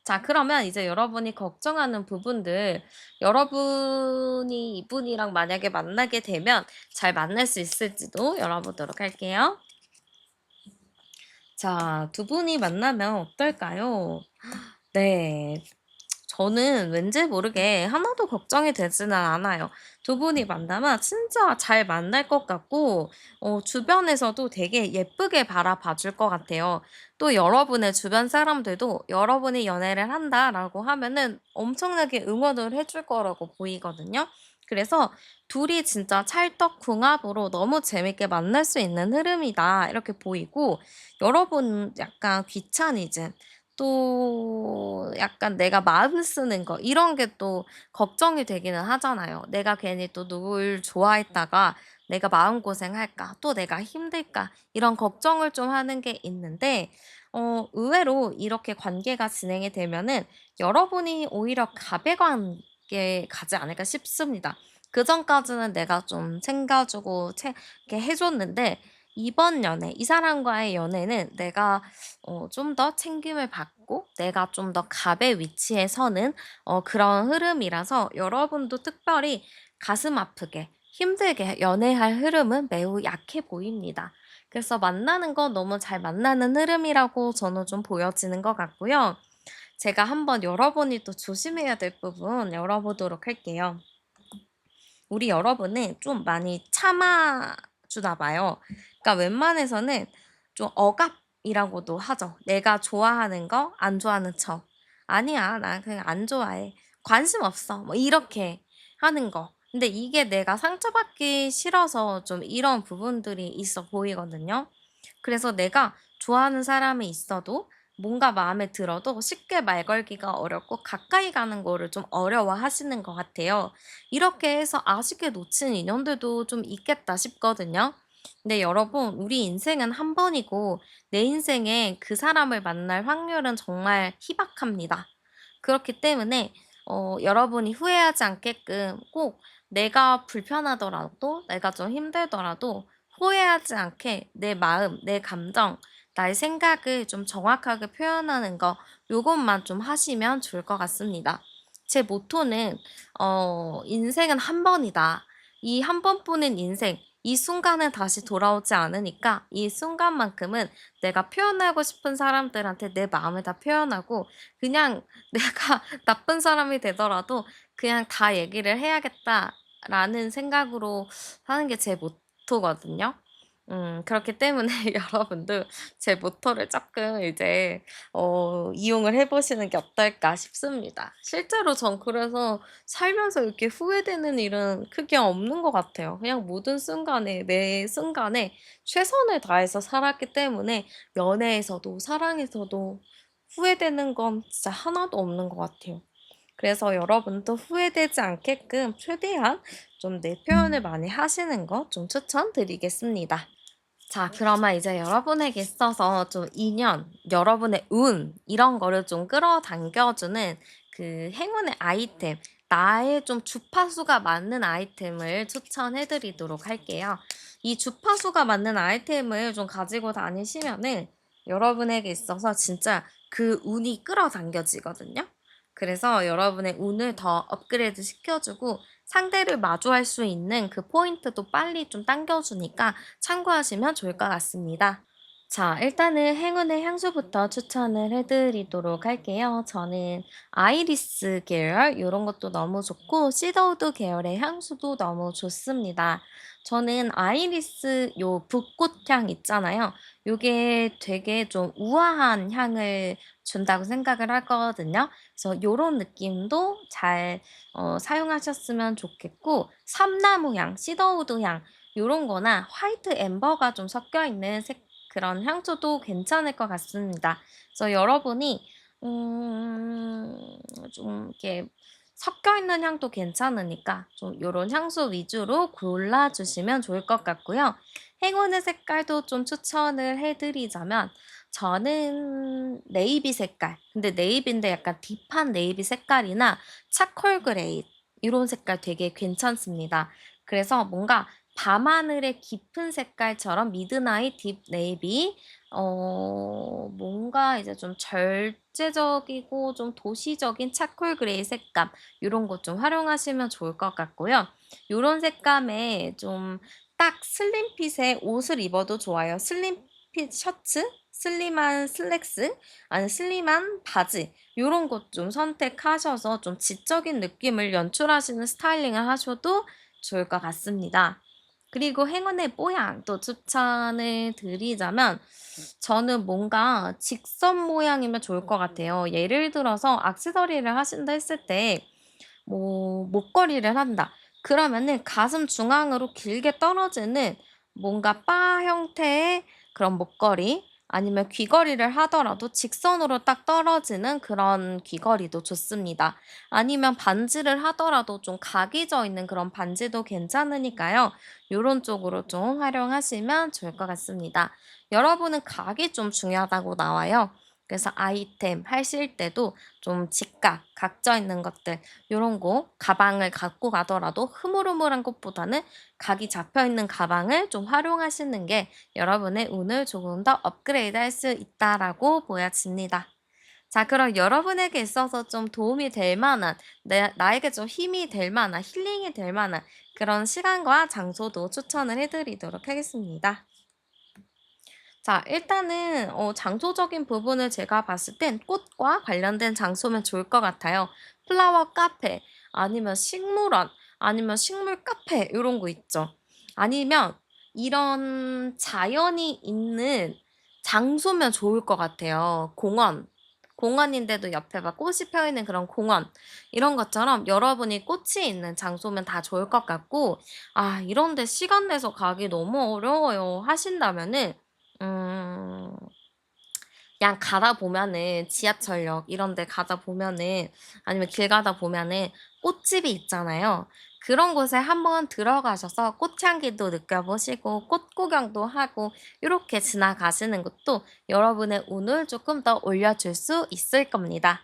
자, 그러면 이제 여러분이 걱정하는 부분들, 여러분이 이분이랑 만약에 만나게 되면 잘 만날 수 있을지도 열어보도록 할게요. 자, 두 분이 만나면 어떨까요? 네. 저는 왠지 모르게 하나도 걱정이 되지는 않아요. 두 분이 만나면 진짜 잘 만날 것 같고 주변에서도 되게 예쁘게 바라봐 줄 것 같아요. 또 여러분의 주변 사람들도 여러분이 연애를 한다라고 하면은 엄청나게 응원을 해줄 거라고 보이거든요. 그래서 둘이 진짜 찰떡궁합으로 너무 재밌게 만날 수 있는 흐름이다 이렇게 보이고 여러분 약간 귀차니즘 또 약간 내가 마음 쓰는 거 이런 게 또 걱정이 되기는 하잖아요. 내가 괜히 또 누굴 좋아했다가 '내가 마음고생할까? 또 내가 힘들까?' 이런 걱정을 좀 하는 게 있는데 의외로 이렇게 관계가 진행이 되면은 여러분이 오히려 가배관계 가지 않을까 싶습니다. 그전까지는 내가 좀 챙겨 주고 이렇게 해 줬는데 이번 연애, 이 사람과의 연애는 내가 좀 더 챙김을 받고 내가 좀 더 갑의 위치에 서는 그런 흐름이라서 여러분도 특별히 가슴 아프게 힘들게 연애할 흐름은 매우 약해 보입니다. 그래서 만나는 건 너무 잘 만나는 흐름이라고 저는 좀 보여지는 것 같고요. 제가 한번 여러분이 또 조심해야 될 부분 열어보도록 할게요. 우리 여러분은 좀 많이 참아 주나 봐요. 그러니까 웬만해서는 좀 억압이라고도 하죠. 내가 좋아하는 거 안 좋아하는 척. "아니야. 나 그냥 안 좋아해. 관심 없어." 뭐 이렇게 하는 거. 근데 이게 내가 상처받기 싫어서 좀 이런 부분들이 있어 보이거든요. 그래서 내가 좋아하는 사람이 있어도 뭔가 마음에 들어도 쉽게 말 걸기가 어렵고 가까이 가는 거를 좀 어려워하시는 것 같아요. 이렇게 해서 아쉽게 놓친 인연들도 좀 있겠다 싶거든요. 근데 여러분, 우리 인생은 한 번이고 내 인생에 그 사람을 만날 확률은 정말 희박합니다. 그렇기 때문에 여러분이 후회하지 않게끔 꼭 내가 불편하더라도 내가 좀 힘들더라도 후회하지 않게 내 마음, 내 감정, 나의 생각을 좀 정확하게 표현하는 거 요것만 좀 하시면 좋을 것 같습니다. 제 모토는 '인생은 한 번이다. 이 한 번뿐인 인생 이 순간은 다시 돌아오지 않으니까 이 순간만큼은 내가 표현하고 싶은 사람들한테 내 마음을 다 표현하고 그냥 내가 나쁜 사람이 되더라도 그냥 다 얘기를 해야겠다.'라는 생각으로 하는 게 제 모토거든요. 그렇기 때문에 여러분도 제 모토를 쪼끔 이제 이용을 해 보시는 게 어떨까 싶습니다. 실제로 전 그래서 살면서 이렇게 후회되는 일은 크게 없는 것 같아요. 그냥 모든 순간에 매 순간에 최선을 다해서 살았기 때문에 연애에서도 사랑에서도 후회되는 건 진짜 하나도 없는 것 같아요. 그래서 여러분도 후회되지 않게끔 최대한 좀 내 표현을 많이 하시는 거 좀 추천드리겠습니다. 자, 그러면 이제 여러분에게 있어서 좀 인연, 여러분의 운 이런 거를 좀 끌어당겨 주는 그 행운의 아이템, 나의 좀 주파수가 맞는 아이템을 추천해 드리도록 할게요. 이 주파수가 맞는 아이템을 좀 가지고 다니시면은 여러분에게 있어서 진짜 그 운이 끌어당겨지거든요. 그래서 여러분의 운을 더 업그레이드 시켜 주고 상대를 마주할 수 있는 그 포인트도 빨리 좀 당겨 주니까 참고하시면 좋을 것 같습니다. 자, 일단은 행운의 향수부터 추천을 해 드리도록 할게요. 저는 아이리스 계열 요런 것도 너무 좋고 시더우드 계열의 향수도 너무 좋습니다. 저는 아이리스 요 붓꽃향 있잖아요. 요게 되게 좀 우아한 향을 준다고 생각을 하거든요. 그래서 요런 느낌도 잘 사용하셨으면 좋겠고 삼나무 향, 시더우드 향 요런 거나 화이트 앰버가 좀 섞여 있는 그런 향수도 괜찮을 것 같습니다. 그래서 여러분이 좀 이렇게 섞여 있는 향도 괜찮으니까 좀 요런 향수 위주로 골라 주시면 좋을 것 같고요. 행운의 색깔도 좀 추천을 해 드리자면 저는 네이비 색깔, 근데 네이비인데 약간 딥한 네이비 색깔이나 차콜 그레이 이런 색깔 되게 괜찮습니다. 그래서 뭔가 밤하늘의 깊은 색깔처럼 미드나잇 딥 네이비 뭔가 이제 좀 절제적이고 좀 도시적인 차콜 그레이 색감 요런 것 좀 활용하시면 좋을 것 같고요. 요런 색감에 좀 딱 슬림핏의 옷을 입어도 좋아요. 슬림핏 셔츠, 슬림한 슬랙스, 아니 슬림한 바지 요런 것 좀 선택하셔서 좀 지적인 느낌을 연출하시는 스타일링을 하셔도 좋을 것 같습니다. 그리고 행운의 뽀양 또 추천을 드리자면 저는 뭔가 직선 모양이면 좋을 것 같아요. 예를 들어서 액세서리를 하신다 했을 때 뭐 목걸이를 한다. 그러면은 가슴 중앙으로 길게 떨어지는 뭔가 바 형태의 그런 목걸이 아니면 귀걸이를 하더라도 직선으로 딱 떨어지는 그런 귀걸이도 좋습니다. 아니면 반지를 하더라도 좀 각이 져 있는 그런 반지도 괜찮으니까요. 요런 쪽으로 좀 활용하시면 좋을 것 같습니다. 여러분은 각이 좀 중요하다고 나와요. 그래서 아이템 하실 때도 좀 직각, 각져 있는 것들 요런 거 가방을 갖고 가더라도 흐물흐물한 것보다는 각이 잡혀 있는 가방을 좀 활용하시는 게 여러분의 운을 조금 더 업그레이드할 수 있다라고 보여집니다. 자, 그럼 여러분에게 있어서 좀 도움이 될 만한, 나에게 좀 힘이 될 만한, 힐링이 될 만한 그런 시간과 장소도 추천을 해드리도록 하겠습니다. 자, 일단은 장소적인 부분을 제가 봤을 땐 꽃과 관련된 장소면 좋을 것 같아요. 플라워 카페, 아니면 식물원, 아니면 식물 카페 요런 거 있죠. 아니면 이런 자연이 있는 장소면 좋을 것 같아요. 공원인데도 옆에 막 꽃이 펴 있는 그런 공원 이런 것처럼 여러분이 꽃이 있는 장소면 다 좋을 것 같고, 아 이런 데 시간 내서 가기 너무 어려워요 하신다면은 음. 그냥 가다 보면은 지하철역 이런 데 가다 보면은 아니면 길 가다 보면은 꽃집이 있잖아요. 그런 곳에 한번 들어가셔서 꽃향기도 느껴보시고 꽃 구경도 하고 요렇게 지나가시는 것도 여러분의 운을 조금 더 올려줄 수 있을 겁니다.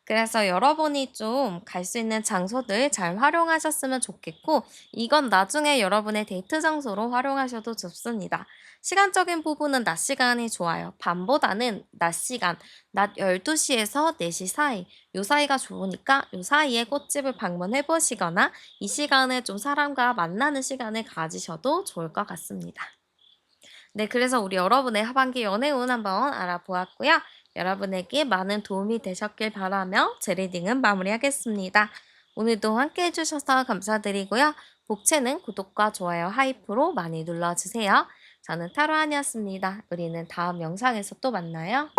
그래서 여러분이 좀 갈 수 있는 장소들 잘 활용하셨으면 좋겠고, 이건 나중에 여러분의 데이트 장소로 활용하셔도 좋습니다. 시간적인 부분은 낮 시간이 좋아요. 밤보다는 낮 시간, 낮 12시에서 4시 사이, 요 사이가 좋으니까 요 사이에 꽃집을 방문해 보시거나 이 시간에 좀 사람과 만나는 시간을 가지셔도 좋을 것 같습니다. 네, 그래서 우리 여러분의 하반기 연애운 한번 알아보았고요. 여러분에게 많은 도움이 되셨길 바라며 제 리딩은 마무리하겠습니다. 오늘도 함께 해주셔서 감사드리고요. 복채는 구독과 좋아요, 하이프로 많이 눌러주세요. 저는 타로안이었습니다. 우리는 다음 영상에서 또 만나요.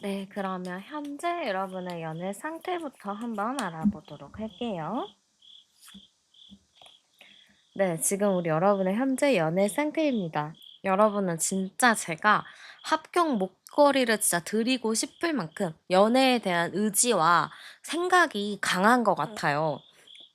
네, 그러면 현재 여러분의 연애 상태부터 한번 알아보도록 할게요. 네, 지금 우리 여러분의 현재 연애 상태입니다. 여러분은 진짜 제가 합격 목걸이를 진짜 드리고 싶을 만큼 연애에 대한 의지와 생각이 강한 것 같아요.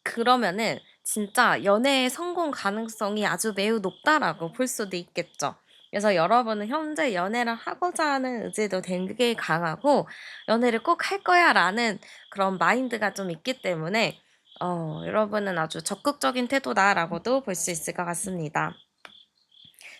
그러면은 진짜 연애의 성공 가능성이 아주 매우 높다라고 볼 수도 있겠죠. 그래서 여러분은 현재 연애를 하고자 하는 의지도 되게 강하고 연애를 꼭 할 거야라는 그런 마인드가 좀 있기 때문에 여러분은 아주 적극적인 태도다라고도 볼 수 있을 것 같습니다.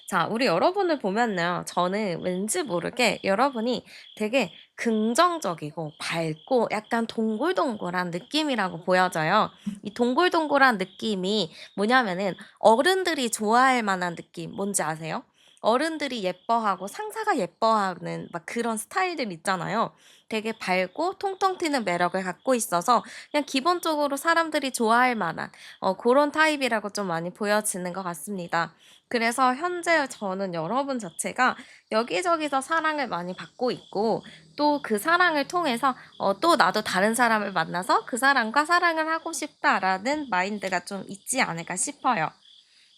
자, 우리 여러분을 보면요. 저는 왠지 모르게 여러분이 되게 긍정적이고 밝고 약간 동글동글한 느낌이라고 보여져요. 이 동글동글한 느낌이 뭐냐면은 어른들이 좋아할 만한 느낌, 뭔지 아세요? 어른들이 예뻐하고 상사가 예뻐하는 막 그런 스타일들 있잖아요. 되게 밝고 통통 튀는 매력을 갖고 있어서 그냥 기본적으로 사람들이 좋아할 만한 그런 타입이라고 좀 많이 보여지는 것 같습니다. 그래서 현재 저는 여러분 자체가 여기저기서 사랑을 많이 받고 있고 또 그 사랑을 통해서 또 나도 다른 사람을 만나서 그 사람과 사랑을 하고 싶다라는 마인드가 좀 있지 않을까 싶어요.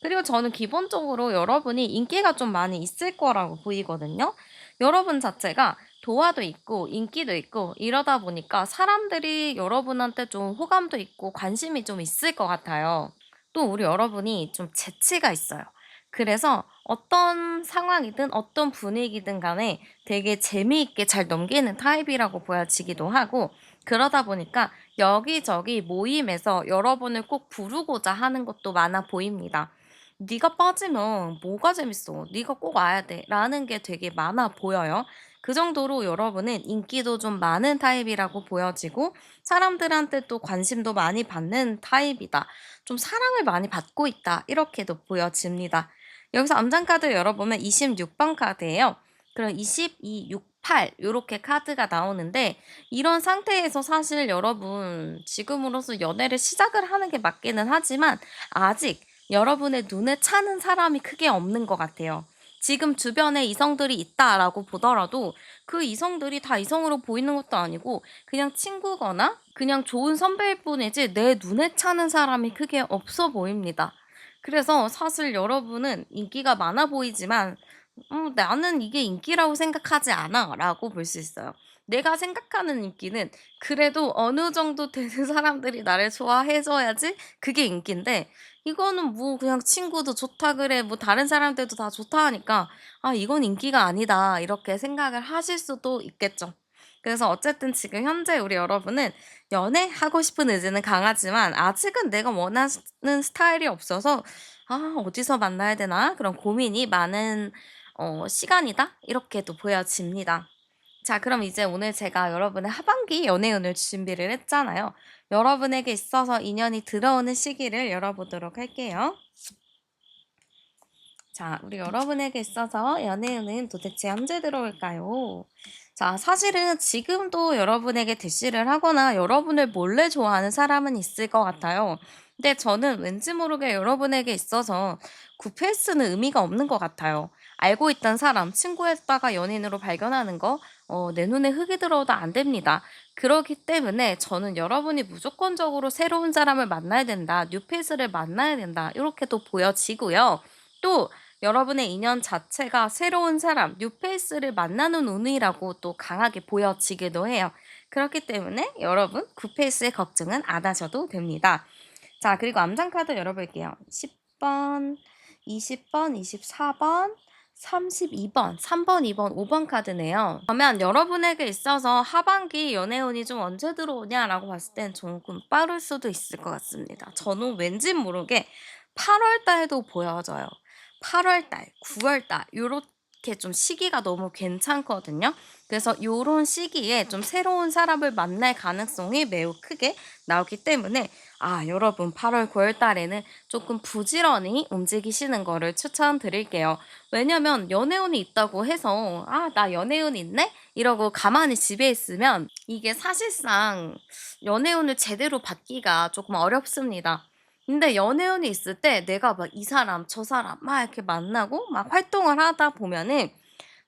그리고 저는 기본적으로 여러분이 인기가 좀 많이 있을 거라고 보이거든요. 여러분 자체가 도화도 있고 인기도 있고 이러다 보니까 사람들이 여러분한테 좀 호감도 있고 관심이 좀 있을 것 같아요. 또 우리 여러분이 좀 재치가 있어요. 그래서 어떤 상황이든 어떤 분위기든 간에 되게 재미있게 잘 넘기는 타입이라고 보여지기도 하고 그러다 보니까 여기저기 모임에서 여러분을 꼭 부르고자 하는 것도 많아 보입니다. "네가 빠지면 뭐가 재밌어. 네가 꼭 와야 돼."라는 게 되게 많아 보여요. 그 정도로 여러분은 인기도 좀 많은 타입이라고 보여지고 사람들한테 또 관심도 많이 받는 타입이다. 좀 사랑을 많이 받고 있다. 이렇게도 보여집니다. 여기서 암장 카드 열어보면 26번 카드예요. 그럼 22, 68 요렇게 카드가 나오는데 이런 상태에서 사실 여러분 지금으로서 연애를 시작을 하는 게 맞기는 하지만 아직 여러분의 눈에 차는 사람이 크게 없는 것 같아요. 지금 주변에 이성들이 있다라고 보더라도 그 이성들이 다 이성으로 보이는 것도 아니고 그냥 친구거나 그냥 좋은 선배일 뿐이지 내 눈에 차는 사람이 크게 없어 보입니다. 그래서 사실 여러분은 인기가 많아 보이지만 나는 이게 인기라고 생각하지 않아라고 볼 수 있어요. 내가 생각하는 인기는 그래도 어느 정도 되는 사람들이 나를 좋아해 줘야지 그게 인기인데, 이거는 뭐 그냥 친구도 "좋다 그래." 뭐 다른 사람들도 다 좋다 하니까 '아 이건 인기가 아니다.' 이렇게 생각을 하실 수도 있겠죠. 그래서 어쨌든 지금 현재 우리 여러분은 연애하고 싶은 의지는 강하지만 아직은 내가 원하는 스타일이 없어서 '아 어디서 만나야 되나?' 그런 고민이 많은 시간이다, 이렇게도 보여집니다. 자, 그럼 이제 오늘 제가 여러분의 하반기 연애운을 준비를 했잖아요. 여러분에게 있어서 인연이 들어오는 시기를 열어보도록 할게요. 자, 우리 여러분에게 있어서 연애운은 도대체 언제 들어올까요? 자, 사실은 지금도 여러분에게 대시를 하거나 여러분을 몰래 좋아하는 사람은 있을 것 같아요. 근데 저는 왠지 모르게 여러분에게 있어서 구패스는 의미가 없는 것 같아요. 알고 있던 사람, 친구였다가 연인으로 발견하는 거, 내 눈에 흙이 들어도 안 됩니다. 그렇기 때문에 저는 여러분이 무조건적으로 새로운 사람을 만나야 된다, 뉴페이스를 만나야 된다, 이렇게도 보여지고요. 또 여러분의 인연 자체가 새로운 사람, 뉴페이스를 만나는 운이라고 또 강하게 보여지기도 해요. 그렇기 때문에 여러분 굿페이스의 걱정은 안 하셔도 됩니다. 자, 그리고 암장 카드 열어볼게요. 10번, 20번, 24번, 32번, 3번, 2번, 5번 카드네요. 그러면 여러분에게 있어서 하반기 연애운이 좀 언제 들어오냐라고 봤을 땐 조금 빠를 수도 있을 것 같습니다. 저는 왠지 모르게 8월 달도 보여져요. 8월 달, 9월 달 요렇게 좀 시기가 너무 괜찮거든요. 그래서 요런 시기에 좀 새로운 사람을 만날 가능성이 매우 크게 나오기 때문에 여러분 8월, 9월 달에는 조금 부지런히 움직이시는 거를 추천드릴게요. 왜냐면 연애운이 있다고 해서 '아 나 연애운 있네?' 이러고 가만히 집에 있으면 이게 사실상 연애운을 제대로 받기가 조금 어렵습니다. 근데 연애운이 있을 때 내가 막 이 사람 저 사람 막 이렇게 만나고 막 활동을 하다 보면은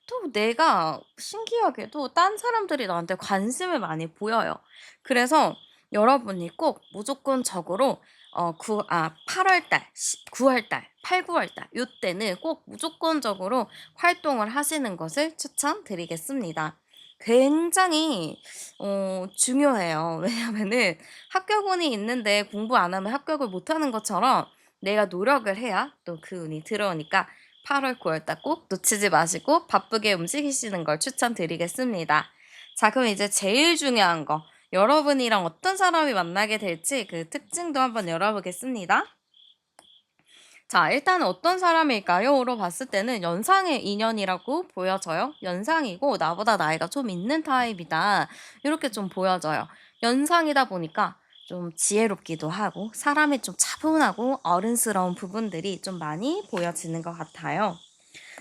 또 내가 신기하게도 딴 사람들이 나한테 관심을 많이 보여요. 그래서 여러분이 꼭 무조건적으로 8월 달, 9월 달, 8, 9월 달 요때는 꼭 무조건적으로 활동을 하시는 것을 추천드리겠습니다. 굉장히 중요해요. 왜냐면은 합격운이 있는데 공부 안 하면 합격을 못 하는 것처럼 내가 노력을 해야 또 그 운이 들어오니까 8월, 9월 달 꼭 놓치지 마시고 바쁘게 움직이시는 걸 추천드리겠습니다. 자, 그럼 이제 제일 중요한 거, 여러분이랑 어떤 사람이 만나게 될지 그 특징도 한번 열어보겠습니다. 자, 일단 어떤 사람일까요?로 봤을 때는 연상의 인연이라고 보여져요. 연상이고 나보다 나이가 좀 있는 타입이다, 이렇게 좀 보여져요. 연상이다 보니까 좀 지혜롭기도 하고 사람이 좀 차분하고 어른스러운 부분들이 좀 많이 보여지는 것 같아요.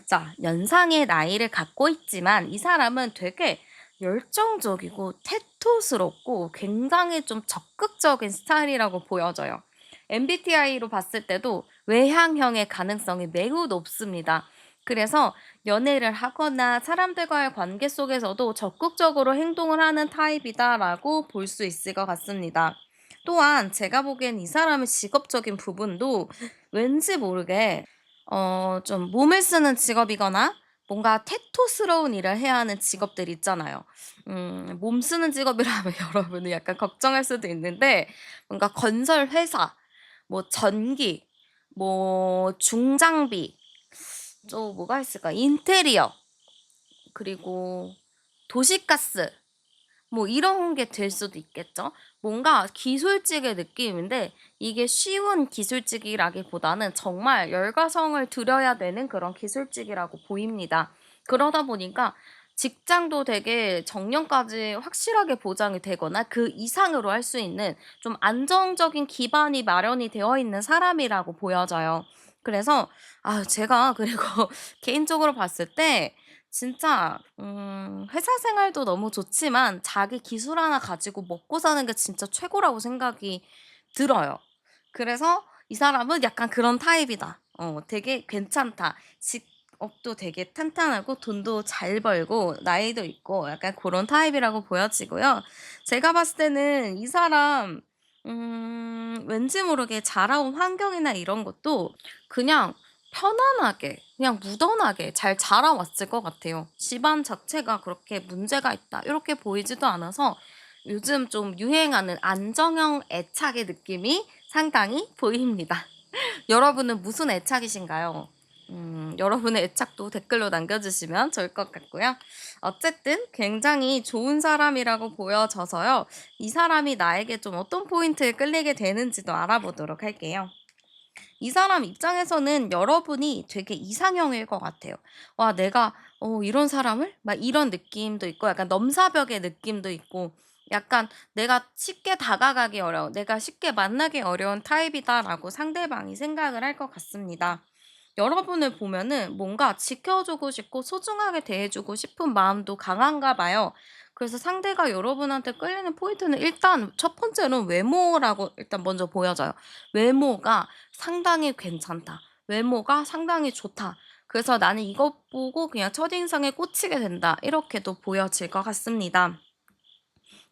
자, 연상의 나이를 갖고 있지만 이 사람은 되게 열정적이고 태토스럽고 굉장히 좀 적극적인 스타일이라고 보여져요. MBTI로 봤을 때도 외향형의 가능성이 매우 높습니다. 그래서 연애를 하거나 사람들과의 관계 속에서도 적극적으로 행동을 하는 타입이다라고 볼 수 있을 것 같습니다. 또한 제가 보기엔 이 사람의 직업적인 부분도 왠지 모르게 좀 몸을 쓰는 직업이거나 뭔가 태토스러운 일을 해야 하는 직업들 있잖아요. 몸 쓰는 직업이라면 여러분이 약간 걱정할 수도 있는데, 뭔가 건설 회사, 뭐 전기, 뭐 중장비, 또 뭐가 있을까? 인테리어, 그리고 도시가스, 뭐 이런 게 될 수도 있겠죠. 뭔가 기술직의 느낌인데 이게 쉬운 기술직이라기보다는 정말 열과성을 들여야 되는 그런 기술직이라고 보입니다. 그러다 보니까 직장도 되게 정년까지 확실하게 보장이 되거나 그 이상으로 할 수 있는 좀 안정적인 기반이 마련이 되어 있는 사람이라고 보여져요. 그래서 제가 그리고 개인적으로 봤을 때 진짜 회사 생활도 너무 좋지만 자기 기술 하나 가지고 먹고 사는 게 진짜 최고라고 생각이 들어요. 그래서 '이 사람은 약간 그런 타입이다. 되게 괜찮다. 직업도 되게 탄탄하고 돈도 잘 벌고 나이도 있고.' 약간 그런 타입이라고 보여지고요. 제가 봤을 때는 이 사람 왠지 모르게 자라온 환경이나 이런 것도 그냥 편안하게 그냥 무던하게 잘 자라왔을 것 같아요. 집안 자체가 그렇게 문제가 있다 이렇게 보이지도 않아서 요즘 좀 유행하는 안정형 애착의 느낌이 상당히 보입니다. 여러분은 무슨 애착이신가요? 여러분의 애착도 댓글로 남겨주시면 좋을 것 같고요. 어쨌든 굉장히 좋은 사람이라고 보여져서요. 이 사람이 나에게 좀 어떤 포인트에 끌리게 되는지도 알아보도록 할게요. 이 사람 입장에서는 여러분이 되게 이상형일 것 같아요. 와, 내가 이런 사람을? 막 이런 느낌도 있고 약간 넘사벽의 느낌도 있고 약간 내가 쉽게 다가가기 어려운, 내가 쉽게 만나기 어려운 타입이다라고 상대방이 생각을 할 것 같습니다. 여러분을 보면은 뭔가 지켜주고 싶고 소중하게 대해주고 싶은 마음도 강한가 봐요. 그래서 상대가 여러분한테 끌리는 포인트는 일단 첫 번째로는 외모라고 일단 먼저 보여져요. 외모가 상당히 괜찮다. 외모가 상당히 좋다. 그래서 나는 이것 보고 그냥 첫인상에 꽂히게 된다. 이렇게도 보여질 것 같습니다.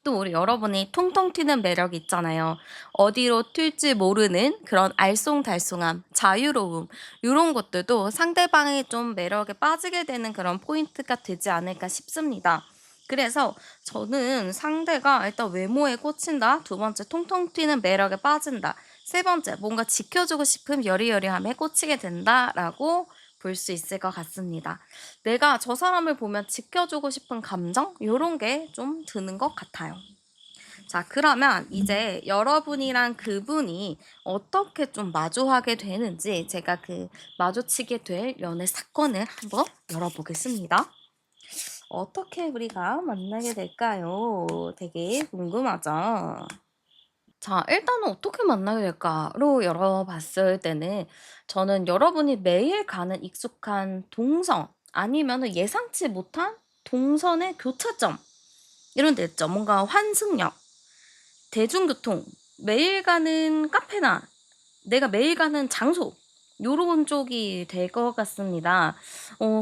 또 우리 여러분이 통통 튀는 매력 있잖아요. 어디로 튈지 모르는 그런 알쏭달쏭함, 자유로움 이런 것들도 상대방의 좀 매력에 빠지게 되는 그런 포인트가 되지 않을까 싶습니다. 그래서 저는 상대가 일단 외모에 꽂힌다. 두 번째 통통 튀는 매력에 빠진다. 세 번째 뭔가 지켜주고 싶은 여리여리함에 꽂히게 된다라고 볼 수 있을 것 같습니다. 내가 저 사람을 보면 지켜주고 싶은 감정? 요런 게 좀 드는 것 같아요. 자, 그러면 이제 여러분이랑 그분이 어떻게 좀 마주하게 되는지 제가 그 마주치게 될 연애 사건을 한번 열어보겠습니다. 어떻게 우리가 만나게 될까요? 되게 궁금하죠? 자, 일단은 어떻게 만나게 될까로 열어봤을 때는 저는 여러분이 매일 가는 익숙한 동선 아니면은 예상치 못한 동선의 교차점 이런 데 있죠. 뭔가 환승역, 대중교통, 매일 가는 카페나 내가 매일 가는 장소 요런 쪽이 될 것 같습니다.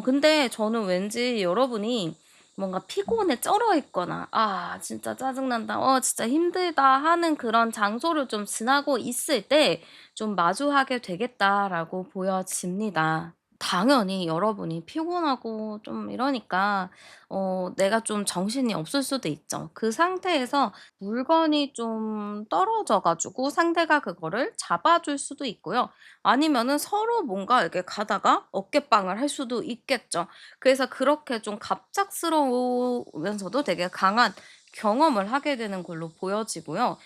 근데 저는 왠지 여러분이 뭔가 피곤에 쩔어 있거나 '아 진짜 짜증난다. 진짜 힘들다.' 하는 그런 장소를 좀 지나고 있을 때 좀 마주하게 되겠다라고 보여집니다. 당연히 여러분이 피곤하고 좀 이러니까 내가 좀 정신이 없을 수도 있죠. 그 상태에서 물건이 좀 떨어져 가지고 상대가 그거를 잡아줄 수도 있고요. 아니면은 서로 뭔가 이렇게 가다가 어깨빵을 할 수도 있겠죠. 그래서 그렇게 좀 갑작스러우면서도 되게 강한 경험을 하게 되는 걸로 보여지고요.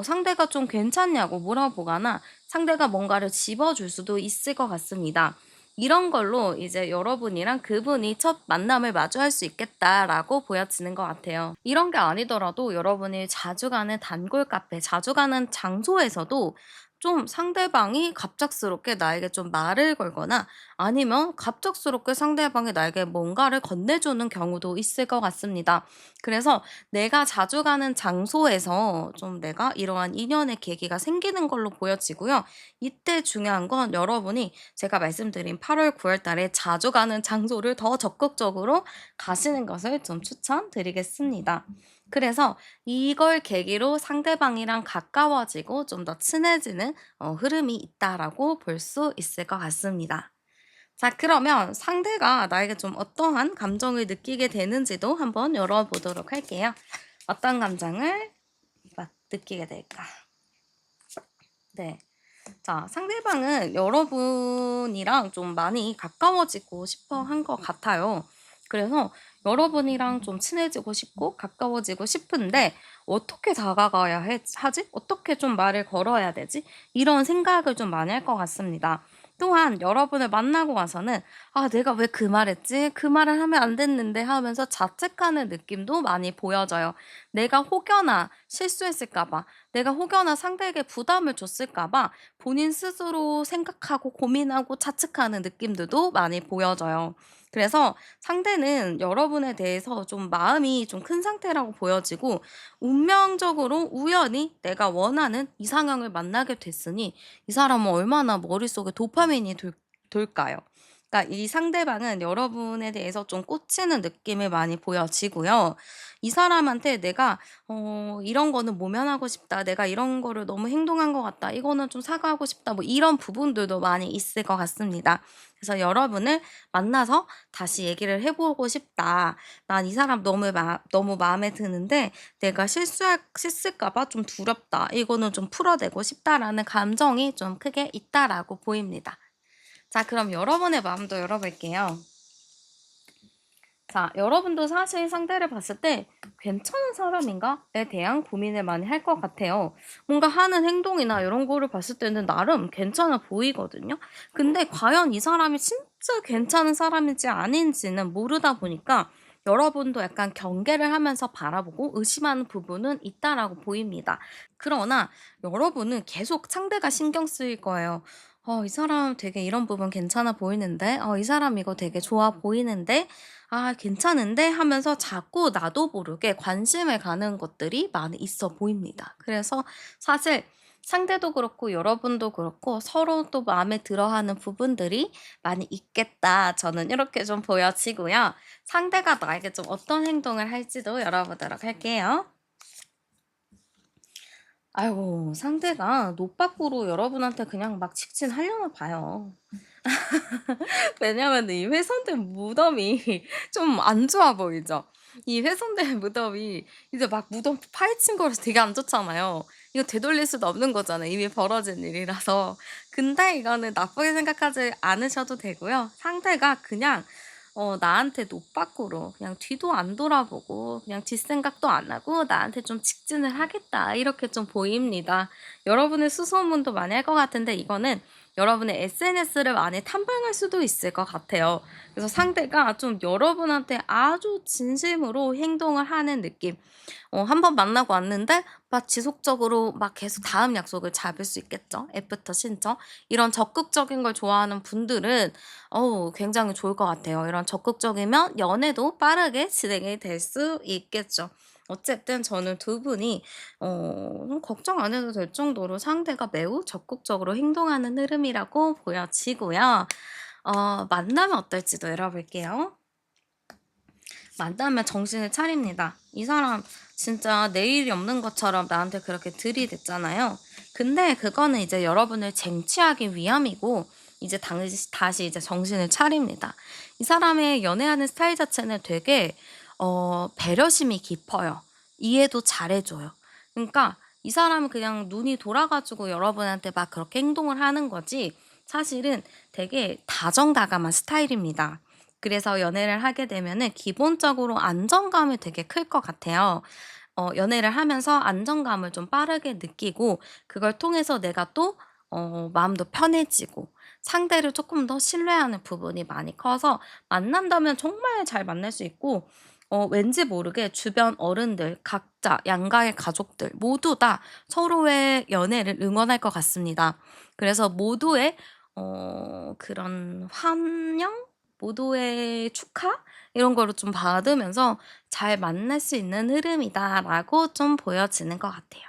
상대가 좀 괜찮냐고 물어보거나 상대가 뭔가를 집어줄 수도 있을 것 같습니다. 이런 걸로 이제 여러분이랑 그분이 첫 만남을 마주할 수 있겠다라고 보여지는 것 같아요. 이런 게 아니더라도 여러분이 자주 가는 단골 카페, 자주 가는 장소에서도 좀 상대방이 갑작스럽게 나에게 좀 말을 걸거나 아니면 갑작스럽게 상대방이 나에게 뭔가를 건네주는 경우도 있을 것 같습니다. 그래서 내가 자주 가는 장소에서 좀 내가 이러한 인연의 계기가 생기는 걸로 보여지고요. 이때 중요한 건 여러분이 제가 말씀드린 8월, 9월 달에 자주 가는 장소를 더 적극적으로 가시는 것을 좀 추천드리겠습니다. 그래서 이걸 계기로 상대방이랑 가까워지고 좀 더 친해지는 흐름이 있다라고 볼 수 있을 것 같습니다. 자, 그러면 상대가 나에게 좀 어떠한 감정을 느끼게 되는지도 한번 열어보도록 할게요. 어떤 감정을 느끼게 될까? 네. 자, 상대방은 여러분이랑 좀 많이 가까워지고 싶어 한 것 같아요. 그래서 여러분이랑 좀 친해지고 싶고 가까워지고 싶은데 어떻게 다가가야 하지? 어떻게 좀 말을 걸어야 되지? 이런 생각을 좀 많이 할 것 같습니다. 또한 여러분을 만나고 와서는 '아 내가 왜 그 말했지? 그 말을 하면 안 됐는데.' 하면서 자책하는 느낌도 많이 보여져요. 내가 혹여나 실수했을까 봐, 내가 혹여나 상대에게 부담을 줬을까 봐 본인 스스로 생각하고 고민하고 자책하는 느낌들도 많이 보여져요. 그래서 상대는 여러분에 대해서 좀 마음이 좀 큰 상태라고 보여지고 운명적으로 우연히 내가 원하는 이상형을 만나게 됐으니 이 사람은 얼마나 머릿속에 도파민이 돌까요? 그러니까 이 상대방은 여러분에 대해서 좀 꽂히는 느낌이 많이 보여지고요. 이 사람한테 내가 이런 거는 모면하고 싶다. 내가 이런 거를 너무 행동한 것 같다. 이거는 좀 사과하고 싶다. 뭐 이런 부분들도 많이 있을 것 같습니다. 그래서 여러분을 만나서 다시 얘기를 해보고 싶다. 난 이 사람 너무 마음에 드는데 내가 실수할까 봐 좀 두렵다. 이거는 좀 풀어내고 싶다라는 감정이 좀 크게 있다라고 보입니다. 자, 그럼 여러분의 마음도 열어볼게요. 자, 여러분도 사실 상대를 봤을 때 괜찮은 사람인가에 대한 고민을 많이 할 것 같아요. 뭔가 하는 행동이나 이런 거를 봤을 때는 나름 괜찮아 보이거든요. 근데 과연 이 사람이 진짜 괜찮은 사람인지 아닌지는 모르다 보니까 여러분도 약간 경계를 하면서 바라보고 의심하는 부분은 있다라고 보입니다. 그러나 여러분은 계속 상대가 신경 쓰일 거예요. 이 사람 되게 이런 부분 괜찮아 보이는데, 이 사람 이거 되게 좋아 보이는데, 아, 괜찮은데? 하면서 자꾸 나도 모르게 관심을 가는 것들이 많이 있어 보입니다. 그래서 사실 상대도 그렇고 여러분도 그렇고 서로 또 마음에 들어 하는 부분들이 많이 있겠다. 저는 이렇게 좀 보여지고요. 상대가 나에게 좀 어떤 행동을 할지도 열어보도록 할게요. 아이고, 상대가 노빠꾸로 여러분한테 그냥 막 직진하려나 봐요. 왜냐면 이 훼손된 무덤이 좀 안 좋아 보이죠? 이 훼손된 무덤이 이제 막 무덤 파헤친 거라서 되게 안 좋잖아요. 이거 되돌릴 수도 없는 거잖아요. 이미 벌어진 일이라서. 근데 이거는 나쁘게 생각하지 않으셔도 되고요. 상대가 그냥 나한테 노빠꾸로 그냥 뒤도 안 돌아보고 그냥 뒷생각도 안 하고 나한테 좀 직진을 하겠다. 이렇게 좀 보입니다. 여러분의 수소문도 많이 할 것 같은데 이거는 여러분의 SNS를 많이 탐방할 수도 있을 것 같아요. 그래서 상대가 좀 여러분한테 아주 진심으로 행동을 하는 느낌. 한 번 만나고 왔는데 막 지속적으로 막 계속 다음 약속을 잡을 수 있겠죠. 애프터 신청. 이런 적극적인 걸 좋아하는 분들은 굉장히 좋을 것 같아요. 이런 적극적이면 연애도 빠르게 진행이 될 수 있겠죠. 어쨌든 저는 두 분이 걱정 안 해도 될 정도로 상대가 매우 적극적으로 행동하는 흐름이라고 보여지고요. 만나면 어떨지도 열어볼게요. 만나면 정신을 차립니다. 이 사람 진짜 내일이 없는 것처럼 나한테 그렇게 들이댔잖아요. 근데 그거는 이제 여러분을 쟁취하기 위함이고 이제 다시 이제 정신을 차립니다. 이 사람의 연애하는 스타일 자체는 되게 배려심이 깊어요. 이해도 잘해줘요. 그러니까 이 사람은 그냥 눈이 돌아가지고 여러분한테 막 그렇게 행동을 하는 거지 사실은 되게 다정다감한 스타일입니다. 그래서 연애를 하게 되면은 기본적으로 안정감이 되게 클 것 같아요. 연애를 하면서 안정감을 좀 빠르게 느끼고 그걸 통해서 내가 또 마음도 편해지고 상대를 조금 더 신뢰하는 부분이 많이 커서 만난다면 정말 잘 만날 수 있고 왠지 모르게 주변 어른들 각자 양가의 가족들 모두 다 서로의 연애를 응원할 것 같습니다. 그래서 모두의 그런 환영? 모두의 축하? 이런 거를 좀 받으면서 잘 만날 수 있는 흐름이다라고 좀 보여지는 것 같아요.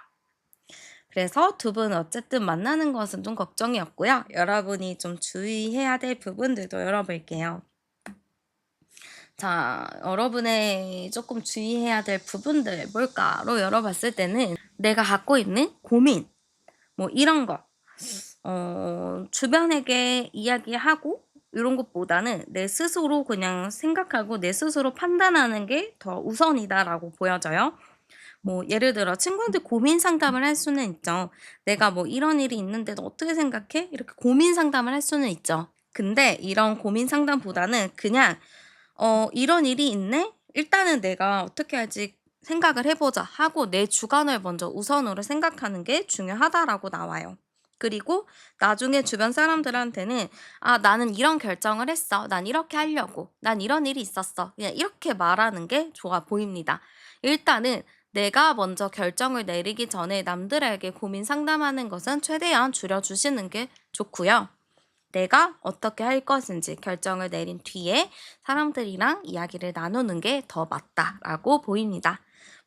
그래서 두 분 어쨌든 만나는 것은 좀 걱정이 없고요. 여러분이 좀 주의해야 될 부분들도 열어볼게요. 자, 여러분의 조금 주의해야 될 부분들 뭘까로 열어봤을 때는 내가 갖고 있는 고민, 뭐 이런 거, 주변에게 이야기하고 이런 것보다는 내 스스로 그냥 생각하고 내 스스로 판단하는 게 더 우선이다라고 보여져요. 뭐 예를 들어 친구한테 고민 상담을 할 수는 있죠. "내가 뭐 이런 일이 있는데 너 어떻게 생각해?" 이렇게 고민 상담을 할 수는 있죠. 근데 이런 고민 상담보다는 그냥 "이런 일이 있네. 일단은 내가 어떻게 할지 생각을 해 보자." 하고 내 주관을 먼저 우선으로 생각하는 게 중요하다라고 나와요. 그리고 나중에 주변 사람들한테는 "아 나는 이런 결정을 했어. 난 이렇게 하려고. 난 이런 일이 있었어." 그냥 이렇게 말하는 게 좋아 보입니다. 일단은 내가 먼저 결정을 내리기 전에 남들에게 고민 상담하는 것은 최대한 줄여 주시는 게 좋고요. 내가 어떻게 할 것인지 결정을 내린 뒤에 사람들이랑 이야기를 나누는 게 더 맞다라고 보입니다.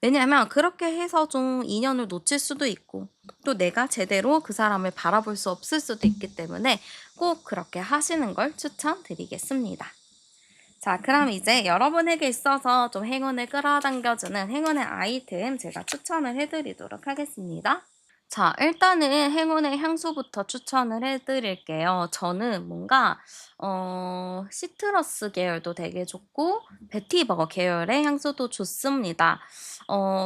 왜냐하면 그렇게 해서 좀 인연을 놓칠 수도 있고 또 내가 제대로 그 사람을 바라볼 수 없을 수도 있기 때문에 꼭 그렇게 하시는 걸 추천드리겠습니다. 자, 그럼 이제 여러분에게 있어서 좀 행운을 끌어당겨주는 행운의 아이템 제가 추천을 해드리도록 하겠습니다. 자, 일단은 행운의 향수부터 추천을 해드릴게요. 저는 뭔가, 시트러스 계열도 되게 좋고, 베티버 계열의 향수도 좋습니다.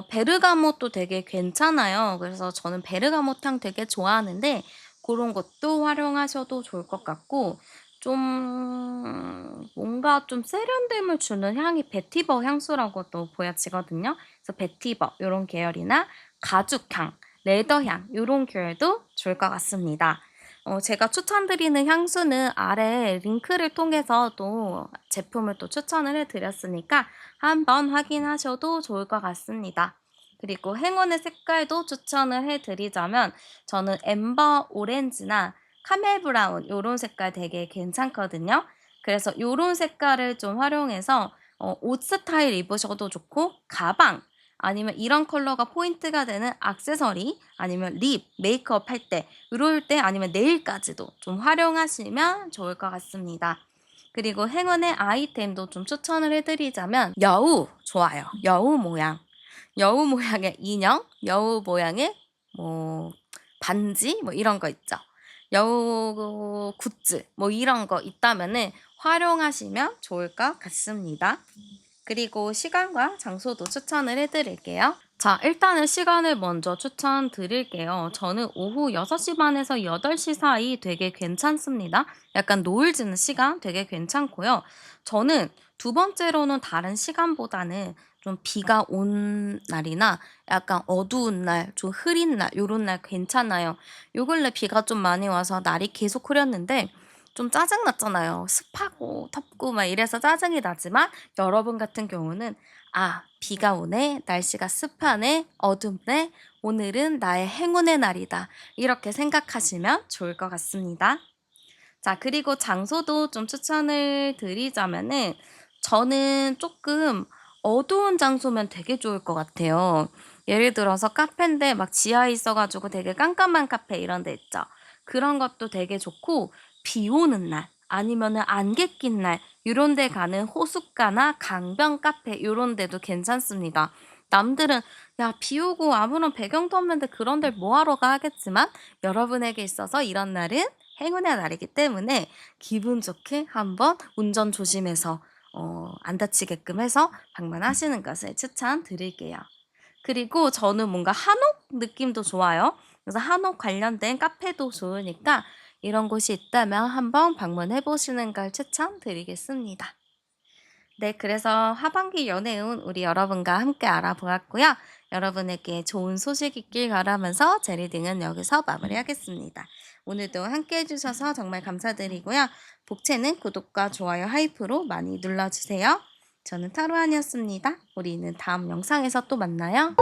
베르가못도 되게 괜찮아요. 그래서 저는 베르가못 향 되게 좋아하는데, 그런 것도 활용하셔도 좋을 것 같고, 좀 뭔가 좀 세련됨을 주는 향이 베티버 향수라고도 보여지거든요. 그래서 베티버 요런 계열이나 가죽향, 레더향 요런 계열도 좋을 것 같습니다. 제가 추천드리는 향수는 아래 링크를 통해서 또 제품을 또 추천을 해드렸으니까 한번 확인하셔도 좋을 것 같습니다. 그리고 행운의 색깔도 추천을 해드리자면 저는 엠버 오렌지나 카멜 브라운 요런 색깔 되게 괜찮거든요. 그래서 요런 색깔을 좀 활용해서 옷 스타일 입으셔도 좋고 가방 아니면 이런 컬러가 포인트가 되는 액세서리 아니면 립, 메이크업 할 때 이럴 때 아니면 네일까지도 좀 활용하시면 좋을 것 같습니다. 그리고 행운의 아이템도 좀 추천을 해드리자면 여우 좋아요. 여우 모양. 여우 모양의 인형, 여우 모양의 뭐 반지 뭐 이런 거 있죠. 여우 굿즈 뭐 이런 거 있다면은 활용하시면 좋을 것 같습니다. 그리고 시간과 장소도 추천을 해드릴게요. 자, 일단은 시간을 먼저 추천드릴게요. 저는 오후 6시 반에서 8시 사이 되게 괜찮습니다. 약간 노을 지는 시간 되게 괜찮고요. 저는 두 번째로는 다른 시간보다는 좀 비가 온 날이나 약간 어두운 날, 좀 흐린 날, 요런 날 괜찮아요. 요 근래 비가 좀 많이 와서 날이 계속 흐렸는데 좀 짜증 났잖아요. 습하고 덥고 막 이래서 짜증이 나지만 여러분 같은 경우는 아, 비가 오네, 날씨가 습하네, 어둡네, 오늘은 나의 행운의 날이다. 이렇게 생각하시면 좋을 것 같습니다. 자, 그리고 장소도 좀 추천을 드리자면은 저는 조금 어두운 장소면 되게 좋을 것 같아요. 예를 들어서 카페인데 막 지하에 있어가지고 되게 깜깜한 카페 이런 데 있죠. 그런 것도 되게 좋고 비 오는 날 아니면은 안개 낀 날 이런 데 가는 호숫가나 강변 카페 이런 데도 괜찮습니다. 남들은 야, 비 오고 아무런 배경도 없는데 그런 데를 뭐하러 가 하겠지만 여러분에게 있어서 이런 날은 행운의 날이기 때문에 기분 좋게 한번 운전 조심해서 안 다치게끔 해서 방문하시는 것을 추천드릴게요. 그리고 저는 뭔가 한옥 느낌도 좋아요. 그래서 한옥 관련된 카페도 좋으니까 이런 곳이 있다면 한번 방문해 보시는 걸 추천드리겠습니다. 네, 그래서 하반기 연애운 우리 여러분과 함께 알아보았고요. 여러분에게 좋은 소식 있길 바라면서 제 리딩은 여기서 마무리하겠습니다. 오늘도 함께 해주셔서 정말 감사드리고요. 복채는 구독과 좋아요, 하이프로 많이 눌러주세요. 저는 타로안이었습니다. 우리는 다음 영상에서 또 만나요.